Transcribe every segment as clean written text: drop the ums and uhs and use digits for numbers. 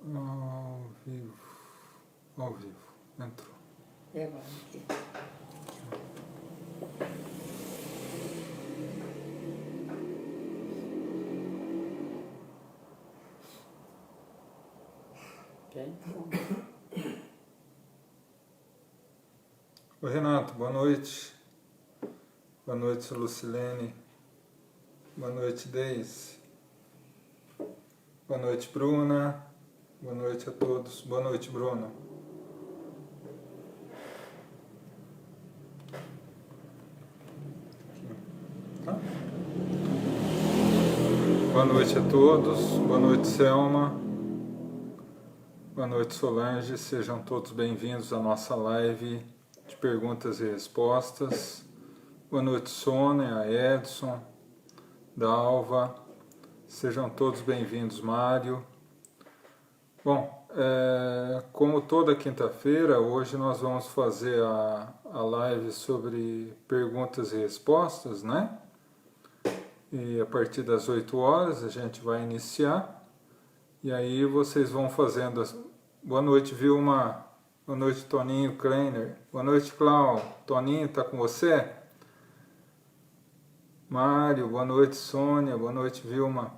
Ao vivo. Ao vivo. Entrou. Levante. Oi, Renato, boa noite. Boa noite, Lucilene. Boa noite, Deise. Boa noite, Bruna. Boa noite a todos. Boa noite, Bruno. Tá? Boa noite a todos. Boa noite, Selma. Boa noite, Solange. Sejam todos bem-vindos à nossa live de perguntas e respostas. Boa noite, Sônia, Edson, Dalva. Sejam todos bem-vindos, Mário. Bom, como toda quinta-feira, hoje nós vamos fazer a live sobre perguntas e respostas, né? E a partir das 8 horas a gente vai iniciar. E aí vocês vão fazendo... Boa noite, Vilma. Boa noite, Toninho Kleiner. Boa noite, Clau. Toninho, tá com você? Mário, boa noite, Sônia. Boa noite, Vilma.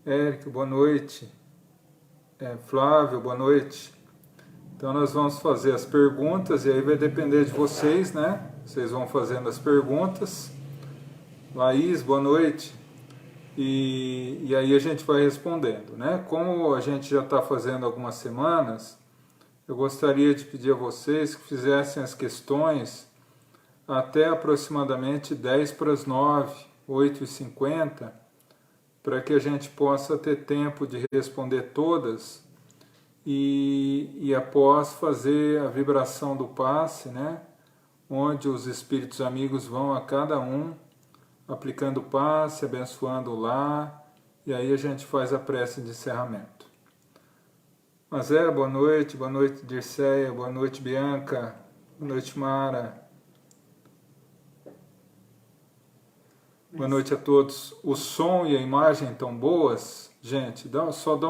Érico, boa noite. Flávio, boa noite. Então nós vamos fazer as perguntas e aí vai depender de vocês, né? Vocês vão fazendo as perguntas. Laís, boa noite. E aí a gente vai respondendo, né? Como a gente já está fazendo algumas semanas, eu gostaria de pedir a vocês que fizessem as questões até aproximadamente 10 para as 9, 8h50, para que a gente possa ter tempo de responder todas e após fazer a vibração do passe, né? Onde os espíritos amigos vão a cada um aplicando o passe, abençoando o lar, e aí a gente faz a prece de encerramento. Mazé, boa noite Dirceia, boa noite Bianca, boa noite Mara. Boa noite a todos. O som e a imagem estão boas? Gente, só dá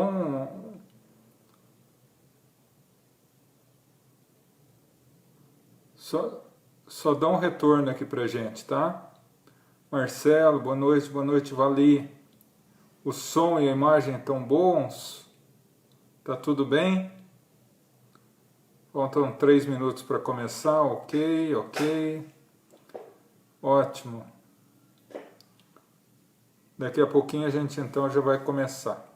só dá um retorno aqui pra gente, tá? Marcelo, boa noite Vali. O som e a imagem estão bons? Tá tudo bem? Faltam 3 minutos para começar, ok. Ótimo. Daqui a pouquinho a gente então já vai começar.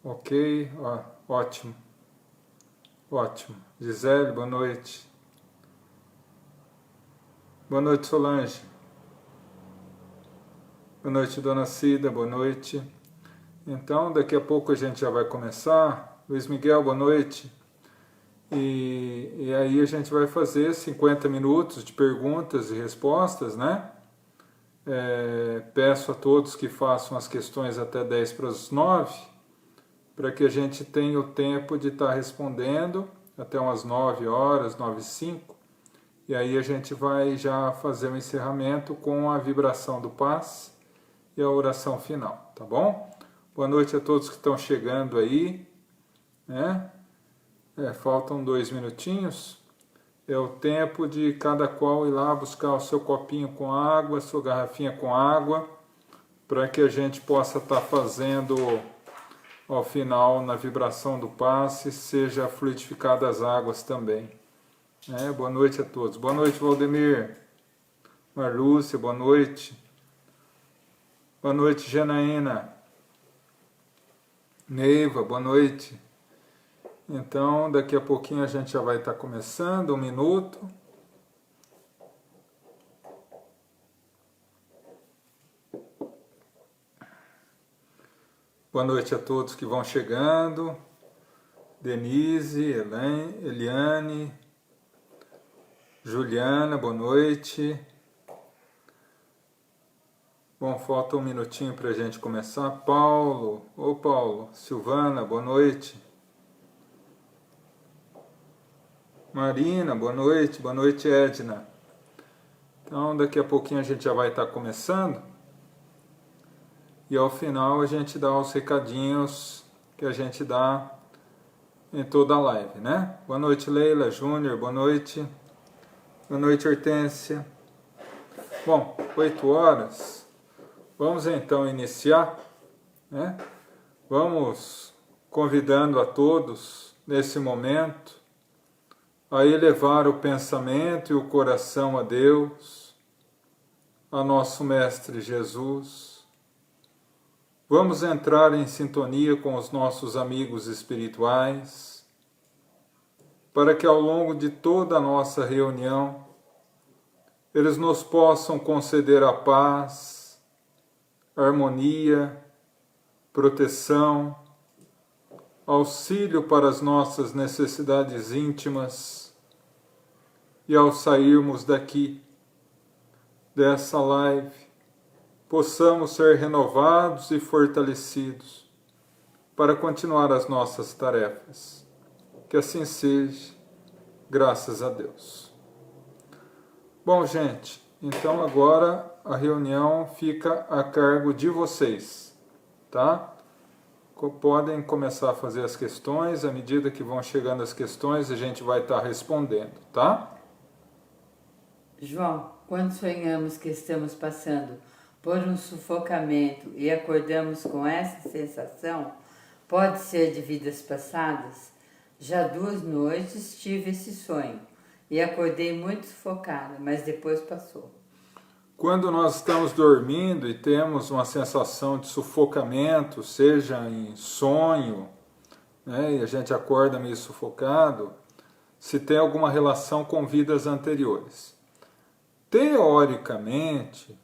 Ok, ótimo. Gisele, boa noite. Boa noite, Solange. Boa noite, Dona Cida, boa noite. Então, daqui a pouco a gente já vai começar. Luiz Miguel, boa noite. E aí a gente vai fazer 50 minutos de perguntas e respostas, né? Peço a todos que façam as questões até 10 para as 9, para que a gente tenha o tempo de estar respondendo até umas 9 horas, 9h05, e aí a gente vai já fazer o encerramento com a vibração do passe e a oração final, tá bom? Boa noite a todos que estão chegando aí, né? Faltam 2 minutinhos. É o tempo de cada qual ir lá buscar o seu copinho com água, a sua garrafinha com água, para que a gente possa estar fazendo ao final, na vibração do passe, seja fluidificada as águas também. Boa noite a todos. Boa noite, Valdemir. Marlúcia, boa noite. Boa noite, Janaína. Neiva, boa noite. Então, daqui a pouquinho a gente já vai estar começando, 1 minuto. Boa noite a todos que vão chegando. Denise, Eliane, Juliana, boa noite. Bom, falta 1 minutinho para a gente começar. Paulo, Silvana, boa noite. Marina, boa noite Edna. Então daqui a pouquinho a gente já vai estar começando. e ao final a gente dá os recadinhos que a gente dá em toda a live, né? Boa noite, Leila, Júnior, boa noite. Boa noite, Hortência. Bom, 8 horas. Vamos então iniciar, né? Vamos convidando a todos, nesse momento, a elevar o pensamento e o coração a Deus, a nosso Mestre Jesus. Vamos entrar em sintonia com os nossos amigos espirituais, para que ao longo de toda a nossa reunião, eles nos possam conceder a paz, harmonia, proteção, auxílio para as nossas necessidades íntimas, e ao sairmos daqui, dessa live, possamos ser renovados e fortalecidos para continuar as nossas tarefas. Que assim seja, graças a Deus. Bom, gente, então agora a reunião fica a cargo de vocês, tá? Podem começar a fazer as questões, à medida que vão chegando as questões a gente vai estar respondendo, tá? João, quando sonhamos que estamos passando por um sufocamento e acordamos com essa sensação, pode ser de vidas passadas? Já 2 noites tive esse sonho e acordei muito sufocada, mas depois passou. Quando nós estamos dormindo e temos uma sensação de sufocamento, seja em sonho, né, e a gente acorda meio sufocado, se tem alguma relação com vidas anteriores. Teoricamente,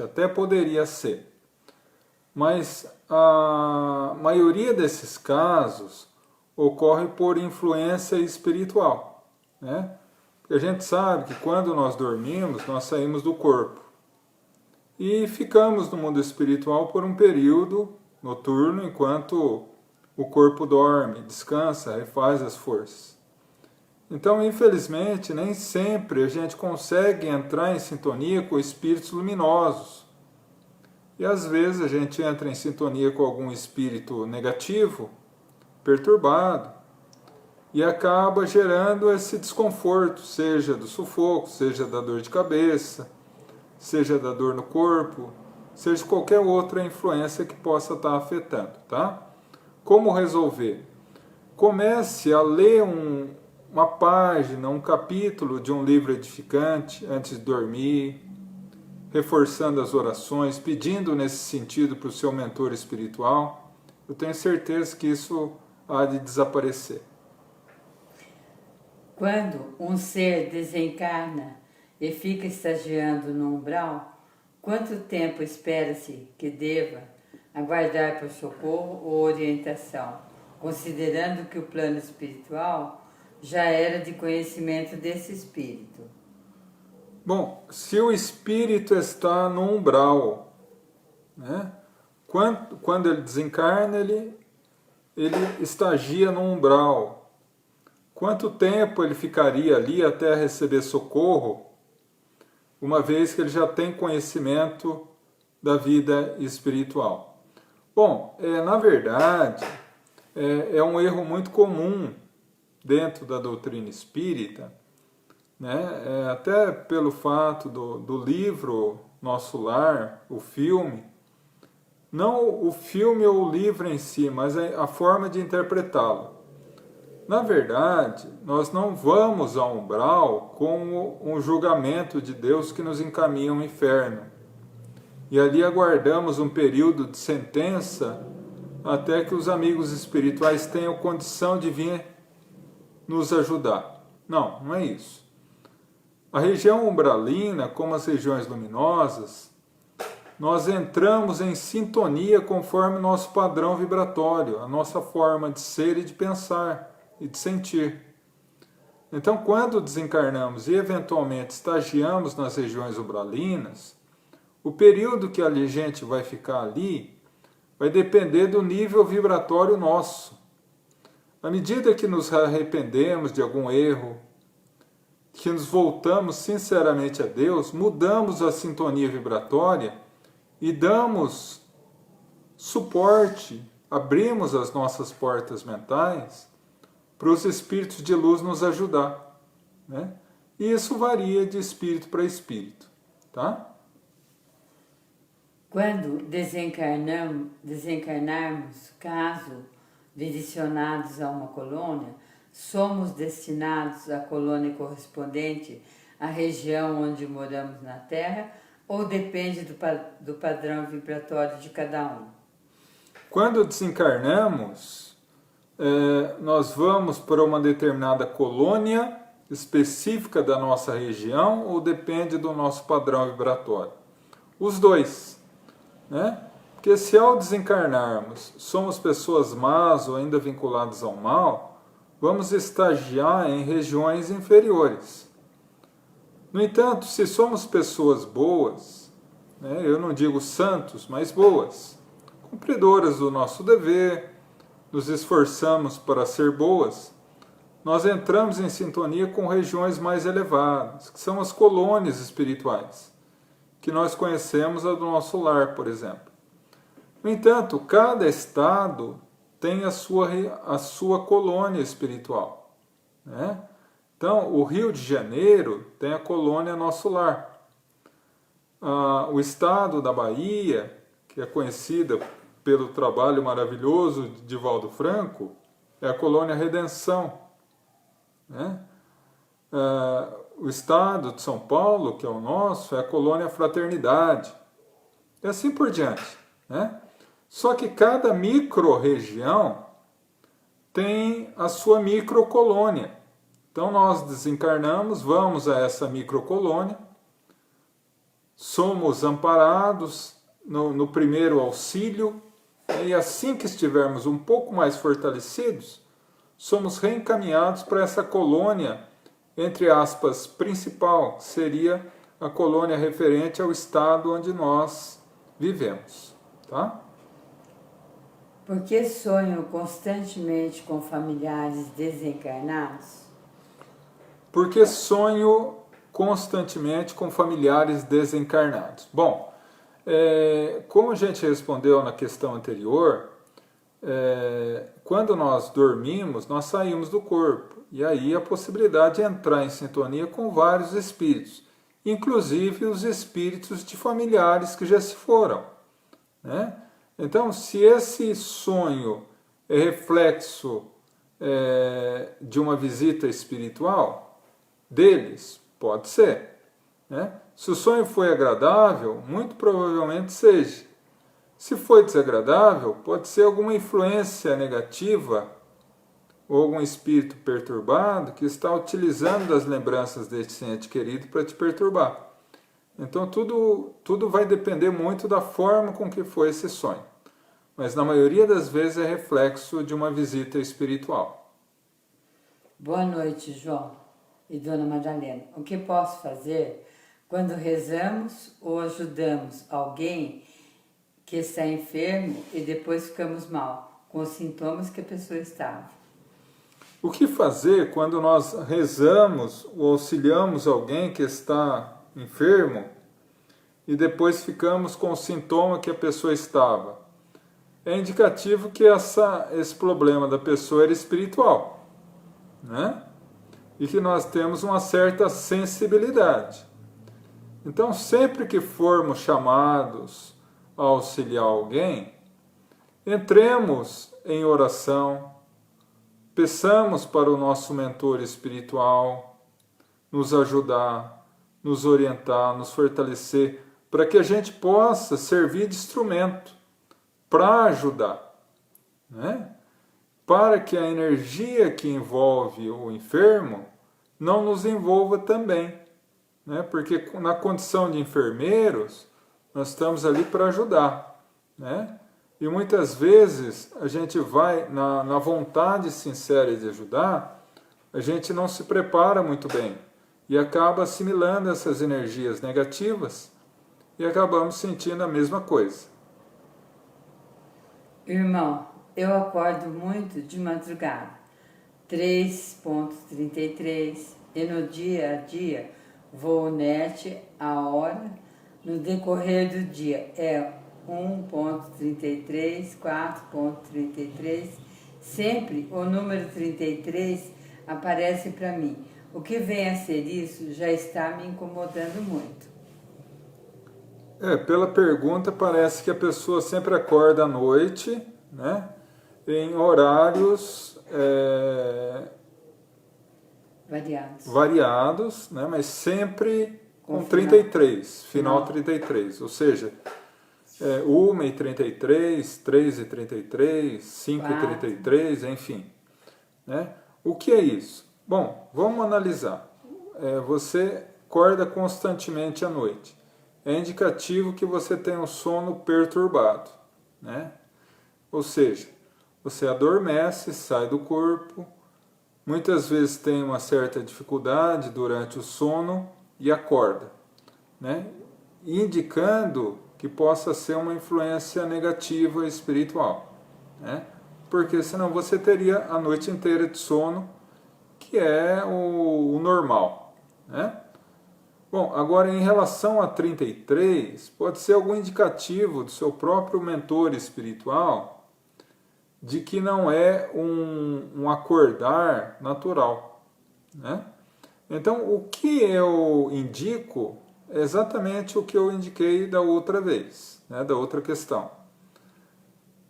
até poderia ser, mas a maioria desses casos ocorre por influência espiritual, né? A gente sabe que quando nós dormimos, nós saímos do corpo e ficamos no mundo espiritual por um período noturno, enquanto o corpo dorme, descansa, refaz as forças. Então, infelizmente, nem sempre a gente consegue entrar em sintonia com espíritos luminosos. E às vezes a gente entra em sintonia com algum espírito negativo, perturbado, e acaba gerando esse desconforto, seja do sufoco, seja da dor de cabeça, seja da dor no corpo, seja qualquer outra influência que possa estar afetando, tá? Como resolver? Comece a ler uma página, um capítulo de um livro edificante antes de dormir, reforçando as orações, pedindo nesse sentido para o seu mentor espiritual. Eu tenho certeza que isso há de desaparecer. Quando um ser desencarna e fica estagiando no umbral, quanto tempo espera-se que deva aguardar por socorro ou orientação, considerando que o plano espiritual já era de conhecimento desse espírito? Bom, se o espírito está no umbral, né? Quando ele desencarna, ele estagia no umbral. Quanto tempo ele ficaria ali até receber socorro, uma vez que ele já tem conhecimento da vida espiritual? Bom, na verdade, é um erro muito comum dentro da doutrina espírita, né? Até pelo fato do livro Nosso Lar, o filme, não o filme ou o livro em si, mas a forma de interpretá-lo. Na verdade, nós não vamos ao umbral com um julgamento de Deus que nos encaminha ao inferno. E ali aguardamos um período de sentença até que os amigos espirituais tenham condição de vir nos ajudar. Não, não é isso. A região umbralina, como as regiões luminosas, nós entramos em sintonia conforme o nosso padrão vibratório, a nossa forma de ser e de pensar e de sentir. Então, quando desencarnamos e eventualmente estagiamos nas regiões umbralinas, o período que a gente vai ficar ali vai depender do nível vibratório nosso. À medida que nos arrependemos de algum erro, que nos voltamos sinceramente a Deus, mudamos a sintonia vibratória e damos suporte, abrimos as nossas portas mentais para os espíritos de luz nos ajudar, né? E isso varia de espírito para espírito, tá? Quando desencarnarmos, caso direcionados a uma colônia, somos destinados à colônia correspondente à região onde moramos na Terra ou depende do padrão vibratório de cada um? Quando desencarnamos, nós vamos para uma determinada colônia específica da nossa região ou depende do nosso padrão vibratório? Os dois, né? Porque se ao desencarnarmos somos pessoas más ou ainda vinculadas ao mal, vamos estagiar em regiões inferiores. No entanto, se somos pessoas boas, né, eu não digo santos, mas boas, cumpridoras do nosso dever, nos esforçamos para ser boas, nós entramos em sintonia com regiões mais elevadas, que são as colônias espirituais, que nós conhecemos a do nosso lar, por exemplo. No entanto, cada estado tem a sua colônia espiritual, né? Então, o Rio de Janeiro tem a colônia Nosso Lar. O estado da Bahia, que é conhecida pelo trabalho maravilhoso de Divaldo Franco, é a colônia Redenção, né? O estado de São Paulo, que é o nosso, é a colônia Fraternidade. E assim por diante, né? Só que cada micro-região tem a sua microcolônia. Então nós desencarnamos, vamos a essa microcolônia, somos amparados no primeiro auxílio, e assim que estivermos um pouco mais fortalecidos, somos reencaminhados para essa colônia, entre aspas, principal, que seria a colônia referente ao estado onde nós vivemos, tá? Por que sonho constantemente com familiares desencarnados? Porque sonho constantemente com familiares desencarnados. Bom, como a gente respondeu na questão anterior, quando nós dormimos, nós saímos do corpo. E aí a possibilidade de entrar em sintonia com vários espíritos, inclusive os espíritos de familiares que já se foram, né? Então, se esse sonho é reflexo de uma visita espiritual deles, pode ser, né? Se o sonho foi agradável, muito provavelmente seja. Se foi desagradável, pode ser alguma influência negativa ou algum espírito perturbado que está utilizando das lembranças desse ente querido para te perturbar. Então tudo vai depender muito da forma com que foi esse sonho. Mas na maioria das vezes é reflexo de uma visita espiritual. Boa noite, João e Dona Madalena. O que posso fazer quando rezamos ou ajudamos alguém que está enfermo e depois ficamos mal, com os sintomas que a pessoa estava? O que fazer quando nós rezamos ou auxiliamos alguém que está enfermo e depois ficamos com o sintoma que a pessoa estava? É indicativo que esse problema da pessoa era espiritual, né? E que nós temos uma certa sensibilidade. Então, sempre que formos chamados a auxiliar alguém, entremos em oração, peçamos para o nosso mentor espiritual nos ajudar, nos orientar, nos fortalecer, para que a gente possa servir de instrumento para ajudar, né? Para que a energia que envolve o enfermo não nos envolva também, né? Porque na condição de enfermeiros, nós estamos ali para ajudar, né? E muitas vezes a gente vai, na vontade sincera de ajudar, a gente não se prepara muito bem e acaba assimilando essas energias negativas e acabamos sentindo a mesma coisa. Irmão, eu acordo muito de madrugada, 3:33, e no dia a dia vou net a hora no decorrer do dia. É 1.33, 4.33, sempre o número 33 aparece para mim. O que vem a ser isso já está me incomodando muito. Pela pergunta parece que a pessoa sempre acorda à noite, né? Em horários variados, né? Mas sempre com 33, final 33, ou seja, 1h33, 3h33, 5h33, enfim. Né? O que é isso? Bom, vamos analisar. Você acorda constantemente à noite. É indicativo que você tem um sono perturbado. Né? Ou seja, você adormece, sai do corpo, muitas vezes tem uma certa dificuldade durante o sono e acorda. Né? Indicando que possa ser uma influência negativa espiritual. Né? Porque senão você teria a noite inteira de sono, que é o normal. Né? Bom, agora em relação a 33, pode ser algum indicativo do seu próprio mentor espiritual de que não é um acordar natural. Né? Então, o que eu indico é exatamente o que eu indiquei da outra vez, né, da outra questão.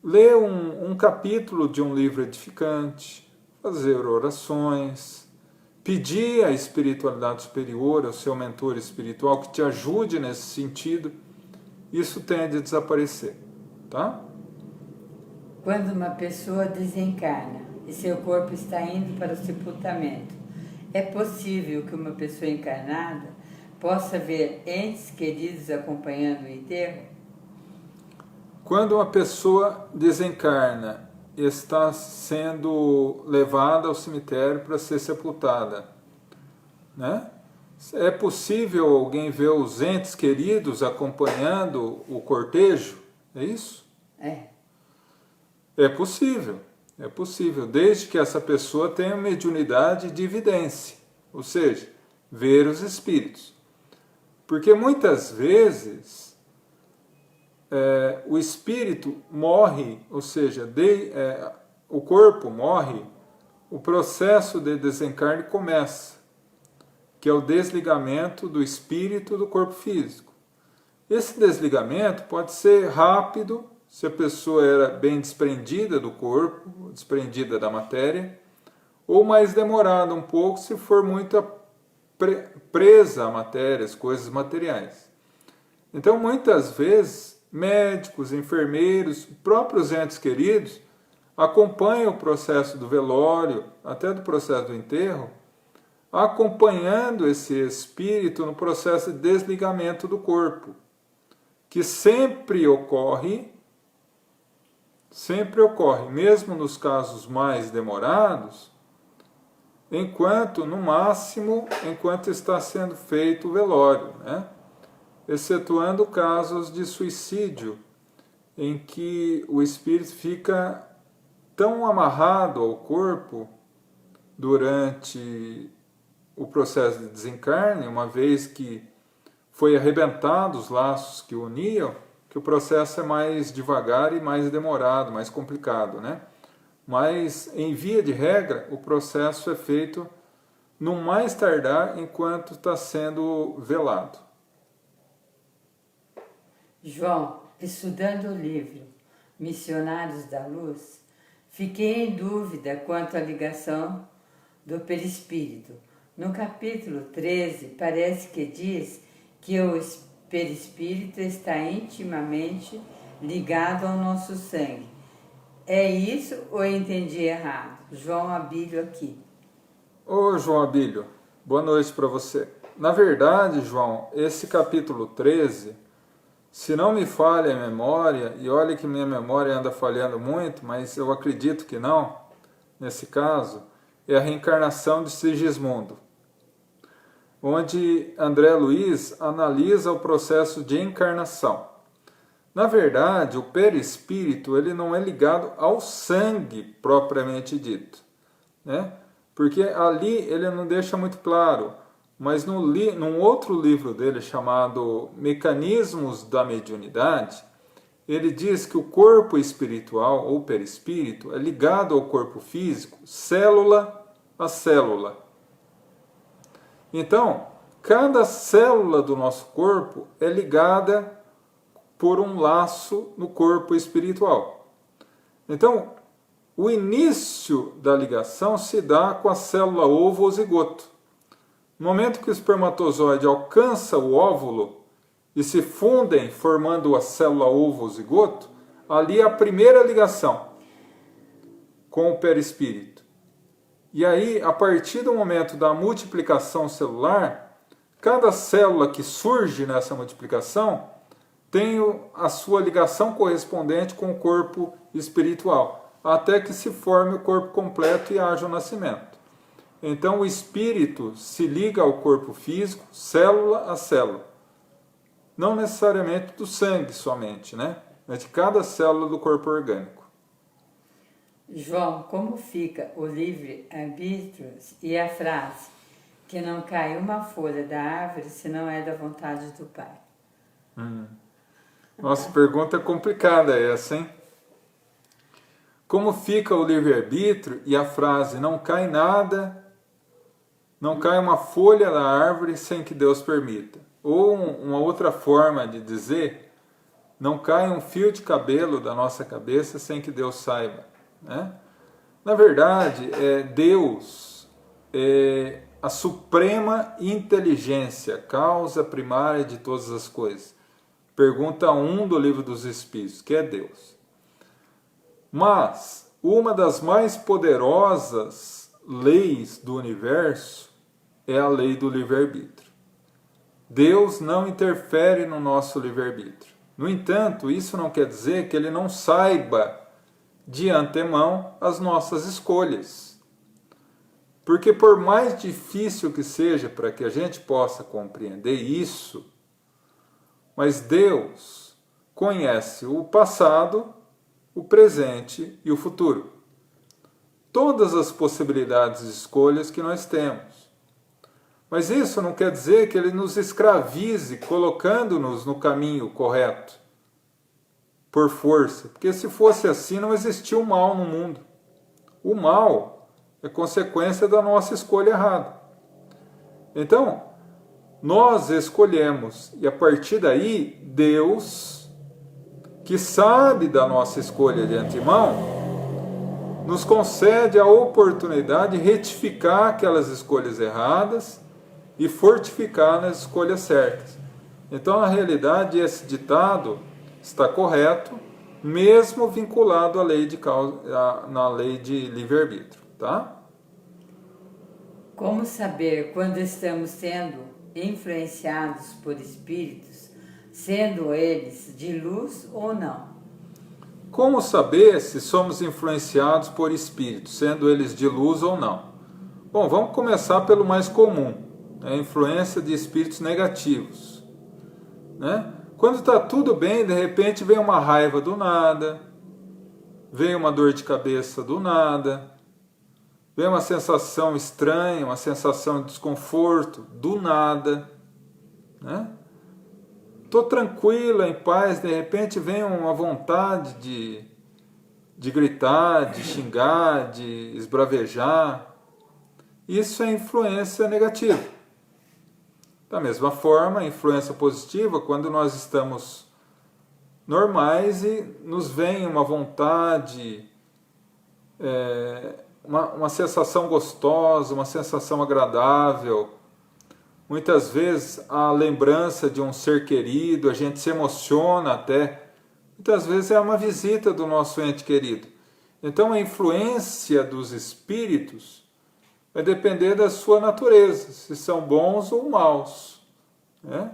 Ler um capítulo de um livro edificante, fazer orações, pedir à espiritualidade superior, ao seu mentor espiritual, que te ajude nesse sentido, isso tende a desaparecer. Tá? Quando uma pessoa desencarna e seu corpo está indo para o sepultamento, é possível que uma pessoa encarnada possa ver entes queridos acompanhando o enterro? Quando uma pessoa desencarna e está sendo levada ao cemitério para ser sepultada, né? É possível alguém ver os entes queridos acompanhando o cortejo? É isso? É possível. É possível, desde que essa pessoa tenha mediunidade de evidência, ou seja, ver os espíritos. Porque muitas vezes o espírito morre, ou seja, o corpo morre, o processo de desencarne começa, que é o desligamento do espírito do corpo físico. Esse desligamento pode ser rápido, se a pessoa era bem desprendida do corpo, desprendida da matéria, ou mais demorado um pouco se for muito presa à matéria, às coisas materiais. Então, muitas vezes, médicos, enfermeiros, próprios entes queridos, acompanham o processo do velório, até do processo do enterro, acompanhando esse espírito no processo de desligamento do corpo, que sempre ocorre, mesmo nos casos mais demorados, no máximo, enquanto está sendo feito o velório, né? Excetuando casos de suicídio, em que o espírito fica tão amarrado ao corpo durante o processo de desencarne, uma vez que foi arrebentado os laços que o uniam, que o processo é mais devagar e mais demorado, mais complicado, né? Mas, em via de regra, o processo é feito no mais tardar enquanto está sendo velado. João, estudando o livro Missionários da Luz, fiquei em dúvida quanto à ligação do perispírito. No capítulo 13, parece que diz que o perispírito está intimamente ligado ao nosso sangue. É isso ou eu entendi errado? João Abílio aqui. Ô João Abílio, boa noite para você. Na verdade, João, esse capítulo 13, se não me falha a memória, e olha que minha memória anda falhando muito, mas eu acredito que não, nesse caso, é a reencarnação de Sigismundo, onde André Luiz analisa o processo de encarnação. Na verdade, o perispírito ele não é ligado ao sangue propriamente dito, né? Porque ali ele não deixa muito claro mas num outro livro dele chamado Mecanismos da Mediunidade, ele diz que o corpo espiritual ou perispírito é ligado ao corpo físico, célula a célula. Então, cada célula do nosso corpo é ligada por um laço no corpo espiritual. Então, o início da ligação se dá com a célula ovo ou zigoto. No momento que o espermatozoide alcança o óvulo e se fundem formando a célula ovo ou zigoto, ali é a primeira ligação com o perispírito. E aí, a partir do momento da multiplicação celular, cada célula que surge nessa multiplicação tem a sua ligação correspondente com o corpo espiritual, até que se forme o corpo completo e haja o nascimento. Então o espírito se liga ao corpo físico, célula a célula. Não necessariamente do sangue somente, né? Mas de cada célula do corpo orgânico. João, como fica o livre-arbítrio e a frase que não cai uma folha da árvore se não é da vontade do Pai? Nossa, pergunta complicada essa, hein? Como fica o livre-arbítrio e a frase não cai nada, não cai uma folha da árvore sem que Deus permita? Ou uma outra forma de dizer, não cai um fio de cabelo da nossa cabeça sem que Deus saiba, né? Na verdade, Deus é a suprema inteligência, causa primária de todas as coisas. Pergunta 1 do Livro dos Espíritos, que é Deus. Mas uma das mais poderosas leis do universo é a lei do livre-arbítrio. Deus não interfere no nosso livre-arbítrio. No entanto, isso não quer dizer que Ele não saiba de antemão as nossas escolhas. Porque por mais difícil que seja para que a gente possa compreender isso, mas Deus conhece o passado, o presente e o futuro. Todas as possibilidades de escolhas que nós temos. Mas isso não quer dizer que Ele nos escravize, colocando-nos no caminho correto, por força. Porque se fosse assim, não existia o mal no mundo. O mal é consequência da nossa escolha errada. Então, nós escolhemos, e a partir daí, Deus, que sabe da nossa escolha de antemão, nos concede a oportunidade de retificar aquelas escolhas erradas e fortificar nas escolhas certas. Então, na realidade, esse ditado está correto, mesmo vinculado à lei de na lei de livre-arbítrio, tá? Como saber quando estamos sendo influenciados por espíritos, sendo eles de luz ou não? Como saber se somos influenciados por espíritos, sendo eles de luz ou não? Bom, vamos começar pelo mais comum, a influência de espíritos negativos, né? Quando está tudo bem, de repente vem uma raiva do nada, vem uma dor de cabeça do nada, vem uma sensação estranha, uma sensação de desconforto do nada, né? Estou tranquila, em paz, de repente vem uma vontade de gritar, de xingar, de esbravejar. Isso é influência negativa. Da mesma forma, a influência positiva, quando nós estamos normais e nos vem uma vontade, uma sensação gostosa, uma sensação agradável. Muitas vezes a lembrança de um ser querido, a gente se emociona até. Muitas vezes é uma visita do nosso ente querido. Então a influência dos espíritos vai depender da sua natureza, se são bons ou maus, né?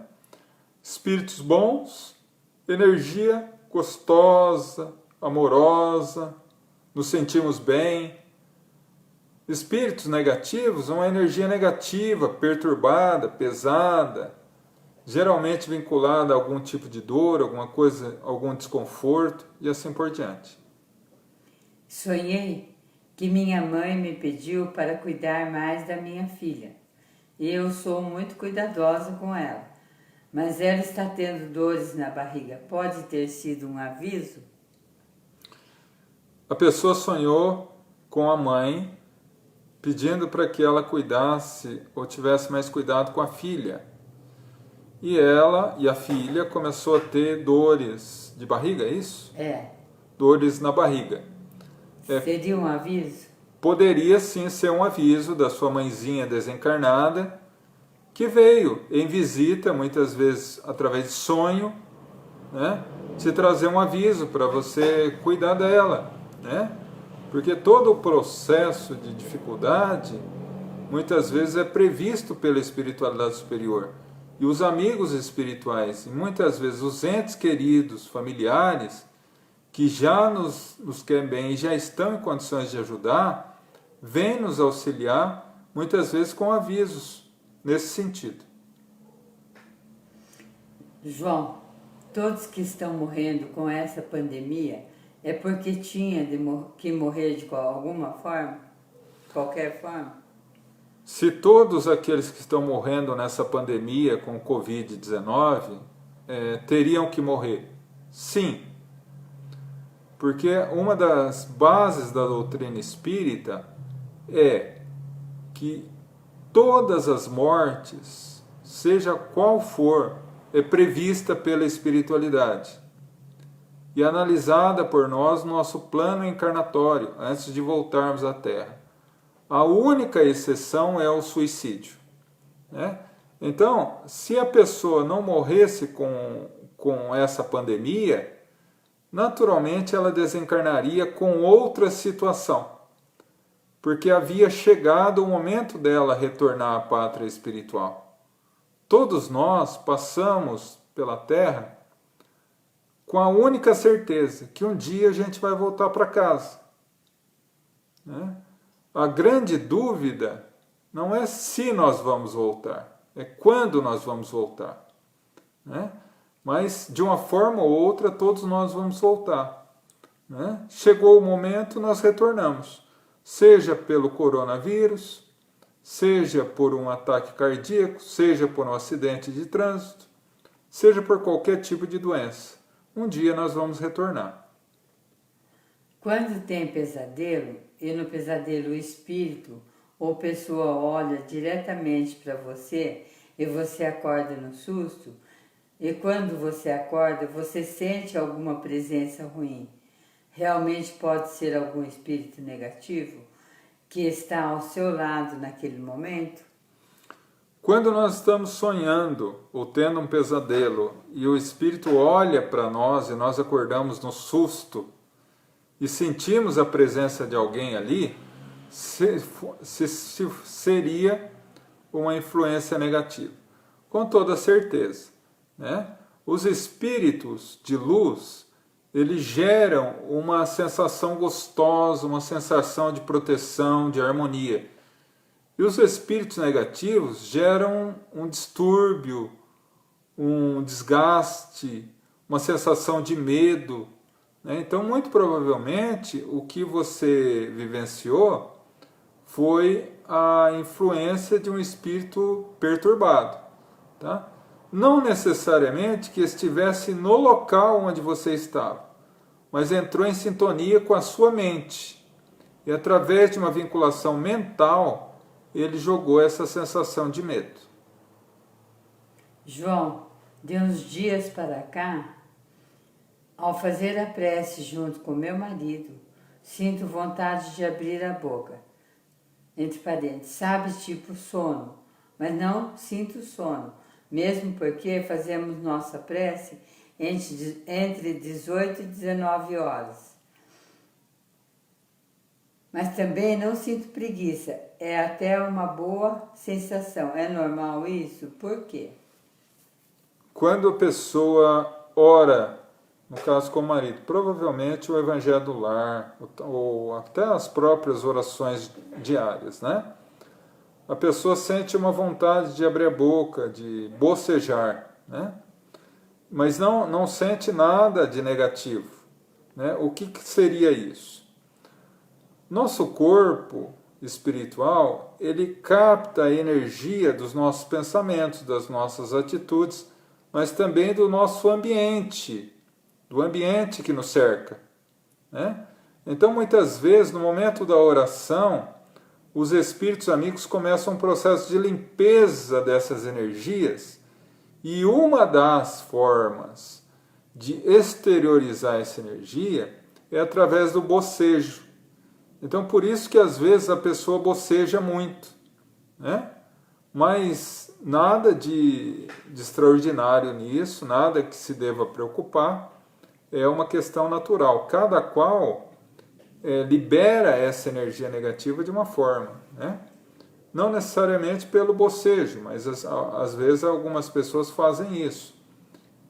Espíritos bons, energia gostosa, amorosa, nos sentimos bem. Espíritos negativos, uma energia negativa, perturbada, pesada, geralmente vinculada a algum tipo de dor, alguma coisa, algum desconforto e assim por diante. Sonhei que minha mãe me pediu para cuidar mais da minha filha. e eu sou muito cuidadosa com ela. Mas ela está tendo dores na barriga. Pode ter sido um aviso? A pessoa sonhou com a mãe pedindo para que ela cuidasse ou tivesse mais cuidado com a filha. E ela e a filha começou a ter dores de barriga, é isso? É. Dores na barriga. Seria um aviso? Poderia sim ser um aviso da sua mãezinha desencarnada, que veio em visita, muitas vezes através de sonho, né? Te trazer um aviso para você cuidar dela, né? Porque todo o processo de dificuldade, muitas vezes é previsto pela espiritualidade superior. E os amigos espirituais, e muitas vezes os entes queridos, familiares, que já nos querem bem e já estão em condições de ajudar, vêm nos auxiliar, muitas vezes com avisos nesse sentido. João, todos que estão morrendo com essa pandemia é porque tinha que morrer de alguma forma? Qualquer forma? Se todos aqueles que estão morrendo nessa pandemia com Covid-19 teriam que morrer, sim. Porque uma das bases da doutrina espírita é que todas as mortes, seja qual for, é prevista pela espiritualidade e analisada por nós no nosso plano encarnatório, antes de voltarmos à Terra. A única exceção é o suicídio, né? Então, se a pessoa não morresse com essa pandemia, naturalmente ela desencarnaria com outra situação, porque havia chegado o momento dela retornar à pátria espiritual. Todos nós passamos pela Terra com a única certeza que um dia a gente vai voltar para casa, né? A grande dúvida não é se nós vamos voltar, é quando nós vamos voltar, né? Mas, de uma forma ou outra, todos nós vamos voltar, né? Chegou o momento, nós retornamos. Seja pelo coronavírus, seja por um ataque cardíaco, seja por um acidente de trânsito, seja por qualquer tipo de doença. Um dia nós vamos retornar. Quando tem pesadelo, e no pesadelo o espírito ou pessoa olha diretamente para você e você acorda no susto, e quando você acorda, você sente alguma presença ruim. Realmente pode ser algum espírito negativo que está ao seu lado naquele momento? Quando nós estamos sonhando ou tendo um pesadelo e o espírito olha para nós e nós acordamos no susto e sentimos a presença de alguém ali, seria uma influência negativa. Com toda certeza, né? Os espíritos de luz, eles geram uma sensação gostosa, uma sensação de proteção, de harmonia. E os espíritos negativos geram um distúrbio, um desgaste, uma sensação de medo, né? Então, muito provavelmente, o que você vivenciou foi a influência de um espírito perturbado, tá? Não necessariamente que estivesse no local onde você estava, mas entrou em sintonia com a sua mente. E através de uma vinculação mental, ele jogou essa sensação de medo. João, de uns dias para cá, ao fazer a prece junto com meu marido, sinto vontade de abrir a boca. Entre parênteses, sabe, tipo sono, mas não sinto sono, mesmo porque fazemos nossa prece entre 18 e 19 horas. Mas também não sinto preguiça, é até uma boa sensação. É normal isso? Por quê? Quando a pessoa ora, no caso com o marido, provavelmente o Evangelho do Lar, ou até as próprias orações diárias, né? A pessoa sente uma vontade de abrir a boca, de bocejar, né? Mas não sente nada de negativo, né? O que seria isso? Nosso corpo, espiritual, ele capta a energia dos nossos pensamentos, das nossas atitudes, mas também do nosso ambiente, do ambiente que nos cerca, né? Então, muitas vezes, no momento da oração, os espíritos amigos começam um processo de limpeza dessas energias, e uma das formas de exteriorizar essa energia é através do bocejo. Então, por isso que às vezes a pessoa boceja muito, né? Mas nada de extraordinário nisso, nada que se deva preocupar, é uma questão natural. Cada qual libera essa energia negativa de uma forma, né? Não necessariamente pelo bocejo, mas às vezes algumas pessoas fazem isso.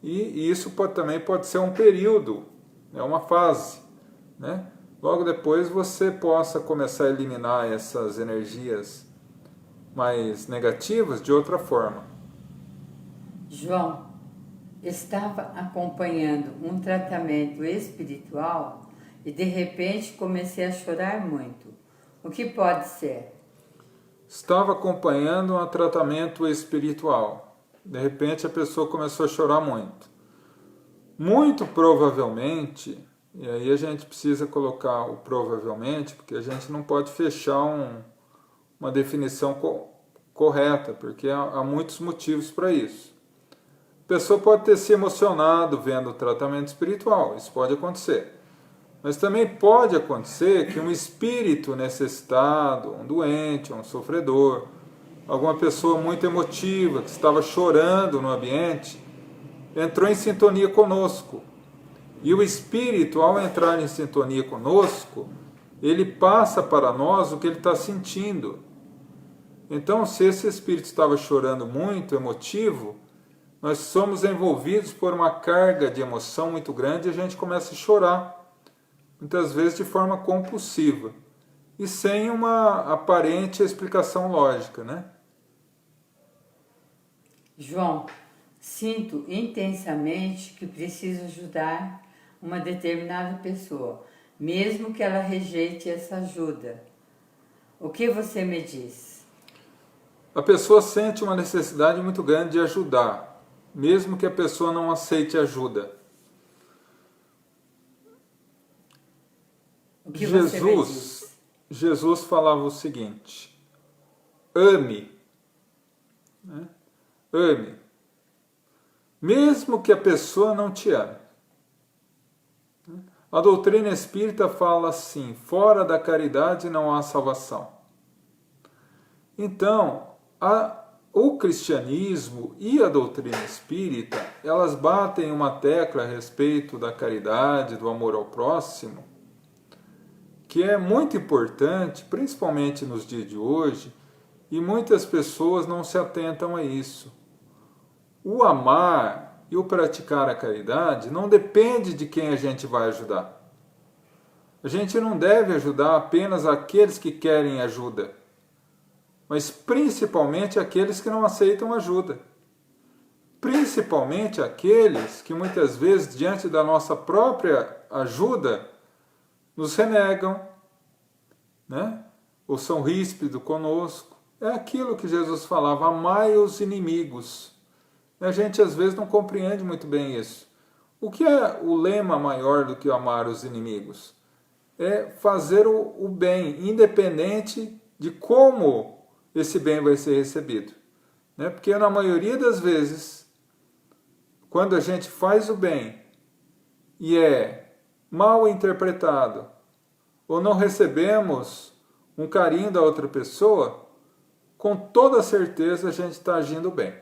E isso também pode ser um período, uma fase, né? Logo depois você possa começar a eliminar essas energias mais negativas de outra forma. João, estava acompanhando um tratamento espiritual e de repente comecei a chorar muito. O que pode ser? Estava acompanhando um tratamento espiritual. De repente a pessoa começou a chorar muito. Muito provavelmente, e aí a gente precisa colocar o provavelmente, porque a gente não pode fechar uma definição correta, porque há muitos motivos para isso. A pessoa pode ter se emocionado vendo o tratamento espiritual, isso pode acontecer. Mas também pode acontecer que um espírito necessitado, um doente, um sofredor, alguma pessoa muito emotiva, que estava chorando no ambiente, entrou em sintonia conosco. E o espírito, ao entrar em sintonia conosco, ele passa para nós o que ele está sentindo. Então, se esse espírito estava chorando muito, emotivo, nós somos envolvidos por uma carga de emoção muito grande e a gente começa a chorar, muitas vezes de forma compulsiva, e sem uma aparente explicação lógica, né? João, sinto intensamente que preciso ajudar uma determinada pessoa, mesmo que ela rejeite essa ajuda. O que você me diz? A pessoa sente uma necessidade muito grande de ajudar, mesmo que a pessoa não aceite ajuda. O que você me diz? Jesus falava o seguinte: ame, né? Ame, mesmo que a pessoa não te ame. A doutrina espírita fala assim: fora da caridade não há salvação. Então, o cristianismo e a doutrina espírita, elas batem uma tecla a respeito da caridade, do amor ao próximo, que é muito importante, principalmente nos dias de hoje, e muitas pessoas não se atentam a isso. O amar e o praticar a caridade não depende de quem a gente vai ajudar. A gente não deve ajudar apenas aqueles que querem ajuda, mas principalmente aqueles que não aceitam ajuda. Principalmente aqueles que muitas vezes, diante da nossa própria ajuda, nos renegam, né? Ou são ríspidos conosco. É aquilo que Jesus falava: amai os inimigos. A gente às vezes não compreende muito bem isso. O que é o lema maior do que amar os inimigos? É fazer o bem, independente de como esse bem vai ser recebido, né? Porque na maioria das vezes, quando a gente faz o bem e é mal interpretado, ou não recebemos um carinho da outra pessoa, com toda certeza a gente está agindo bem.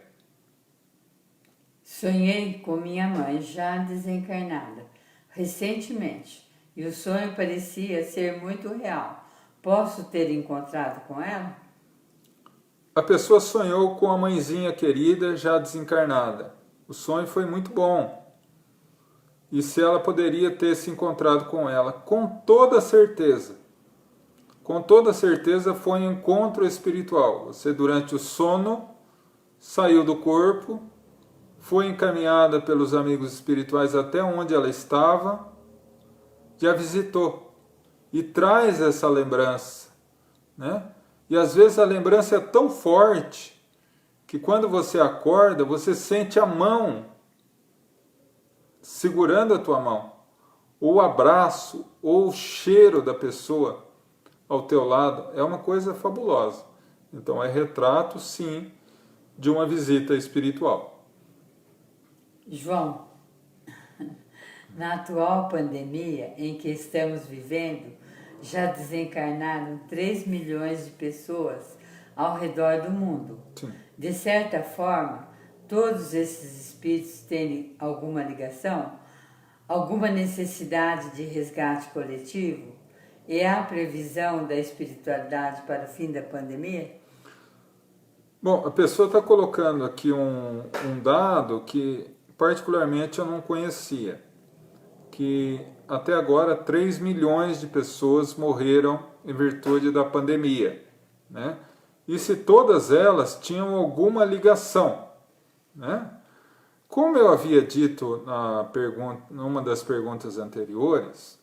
Sonhei com minha mãe já desencarnada, recentemente, e o sonho parecia ser muito real. Posso ter encontrado com ela? A pessoa sonhou com a mãezinha querida já desencarnada. O sonho foi muito bom. E se ela poderia ter se encontrado com ela? Com toda certeza. Com toda certeza foi um encontro espiritual. Você, durante o sono, saiu do corpo, foi encaminhada pelos amigos espirituais até onde ela estava, e a visitou. E traz essa lembrança né? E às vezes a lembrança é tão forte que quando você acorda, você sente a mão segurando a tua mão, ou o abraço, ou o cheiro da pessoa ao teu lado. É uma coisa fabulosa. Então é retrato, sim, de uma visita espiritual. João, na atual pandemia em que estamos vivendo, já desencarnaram 3 milhões de pessoas ao redor do mundo. Sim. De certa forma, todos esses espíritos têm alguma ligação, alguma necessidade de resgate coletivo? E há previsão da espiritualidade para o fim da pandemia? Bom, a pessoa está colocando aqui um dado que particularmente eu não conhecia, que até agora 3 milhões de pessoas morreram em virtude da pandemia, né? E se todas elas tinham alguma ligação, né? Como eu havia dito numa das perguntas anteriores,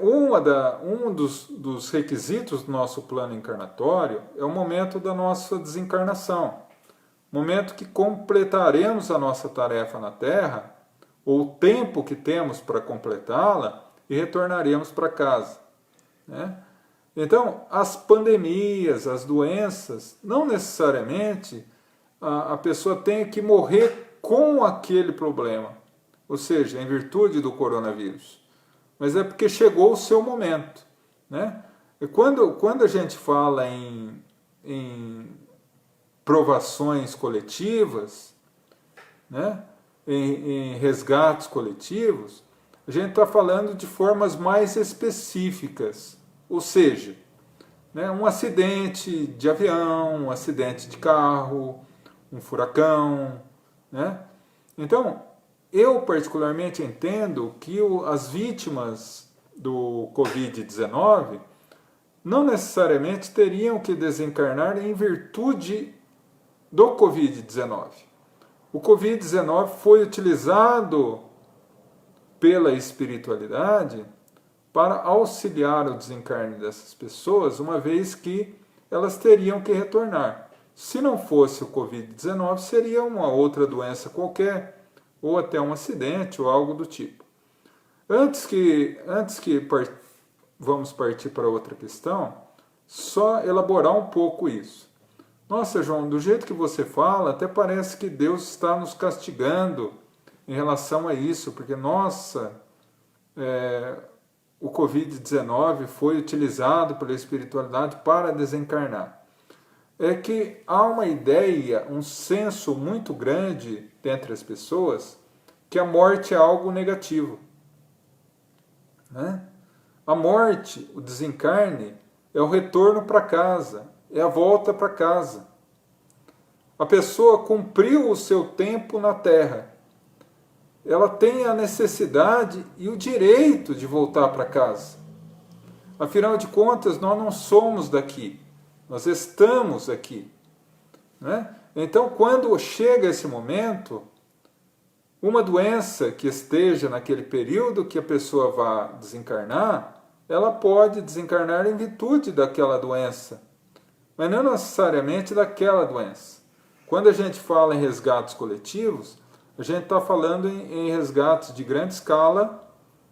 um dos requisitos do nosso plano encarnatório é o momento da nossa desencarnação, momento que completaremos a nossa tarefa na Terra, ou o tempo que temos para completá-la, e retornaremos para casa, né? Então, as pandemias, as doenças, não necessariamente a pessoa tem que morrer com aquele problema, ou seja, em virtude do coronavírus, mas é porque chegou o seu momento, né? E quando a gente fala em provações coletivas, né? Em resgates coletivos, a gente está falando de formas mais específicas, ou seja, né, um acidente de avião, um acidente de carro, um furacão, né? Então, eu particularmente entendo que as vítimas do Covid-19 não necessariamente teriam que desencarnar em virtude do Covid-19. O Covid-19 foi utilizado pela espiritualidade para auxiliar o desencarne dessas pessoas, uma vez que elas teriam que retornar. Se não fosse o Covid-19, seria uma outra doença qualquer, ou até um acidente, ou algo do tipo. Antes que vamos partir para outra questão, só elaborar um pouco isso. Nossa, João, do jeito que você fala, até parece que Deus está nos castigando em relação a isso, porque, nossa, o Covid-19 foi utilizado pela espiritualidade para desencarnar. É que há uma ideia, um senso muito grande dentre as pessoas que a morte é algo negativo, né? A morte, o desencarne, é o retorno para casa, é a volta para casa. A pessoa cumpriu o seu tempo na Terra. Ela tem a necessidade e o direito de voltar para casa. Afinal de contas, nós não somos daqui, nós estamos aqui, né? Então, quando chega esse momento, uma doença que esteja naquele período que a pessoa vá desencarnar, ela pode desencarnar em virtude daquela doença, mas não necessariamente daquela doença. Quando a gente fala em resgates coletivos, a gente está falando em resgates de grande escala,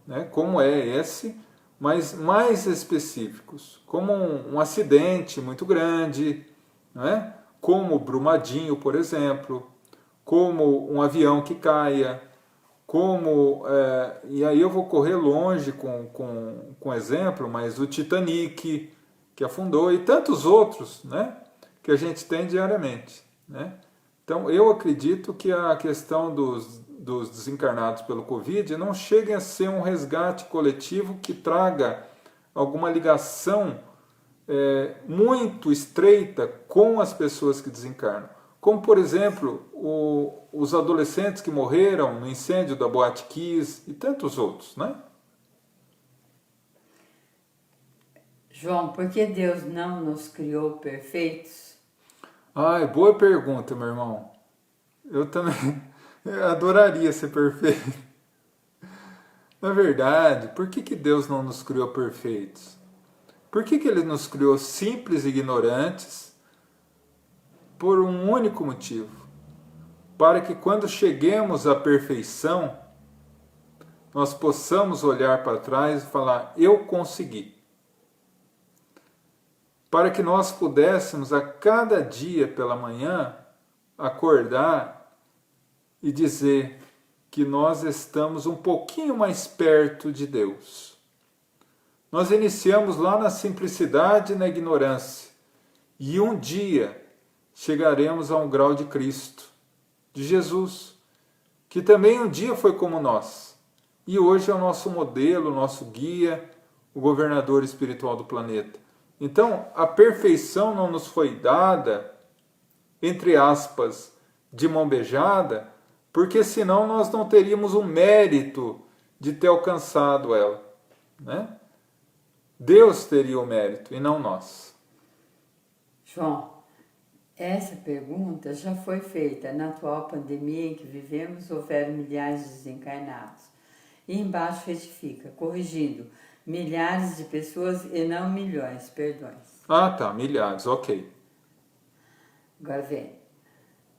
né, como é esse, mas mais específicos, como um acidente muito grande, né, como o Brumadinho, por exemplo, como um avião que caia, e aí eu vou correr longe com exemplo, mas o Titanic, que afundou, e tantos outros, né, que a gente tem diariamente, né? Então, eu acredito que a questão dos desencarnados pelo Covid não chegue a ser um resgate coletivo que traga alguma ligação muito estreita com as pessoas que desencarnam. Como, por exemplo, os adolescentes que morreram no incêndio da Boate Kiss e tantos outros, né? João, por que Deus não nos criou perfeitos? Boa pergunta, meu irmão. Eu também adoraria ser perfeito. Na verdade, por que Deus não nos criou perfeitos? Por que Ele nos criou simples e ignorantes? Por um único motivo. Para que quando cheguemos à perfeição, nós possamos olhar para trás e falar, eu consegui. Para que nós pudéssemos a cada dia pela manhã acordar e dizer que nós estamos um pouquinho mais perto de Deus. Nós iniciamos lá na simplicidade e na ignorância, e um dia chegaremos a um grau de Cristo, de Jesus, que também um dia foi como nós, e hoje é o nosso modelo, o nosso guia, o governador espiritual do planeta. Então, a perfeição não nos foi dada, entre aspas, de mão beijada, porque senão nós não teríamos o mérito de ter alcançado ela, né? Deus teria o mérito e não nós. João, essa pergunta já foi feita. Na atual pandemia em que vivemos, houveram milhares de desencarnados. E embaixo retifica, corrigindo, milhares de pessoas e não milhões, perdões. Ah, tá, milhares, ok. Agora vem.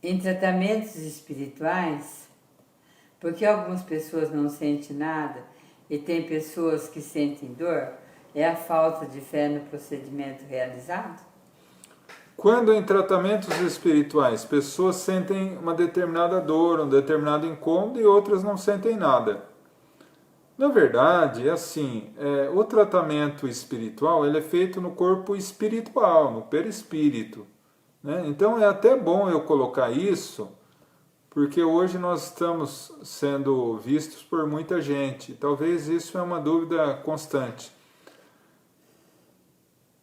Em tratamentos espirituais, porque algumas pessoas não sentem nada e tem pessoas que sentem dor, é a falta de fé no procedimento realizado? Quando em tratamentos espirituais pessoas sentem uma determinada dor, um determinado incômodo e outras não sentem nada. Na verdade, é assim, o tratamento espiritual ele é feito no corpo espiritual, no perispírito, né? Então é até bom eu colocar isso, porque hoje nós estamos sendo vistos por muita gente. Talvez isso é uma dúvida constante.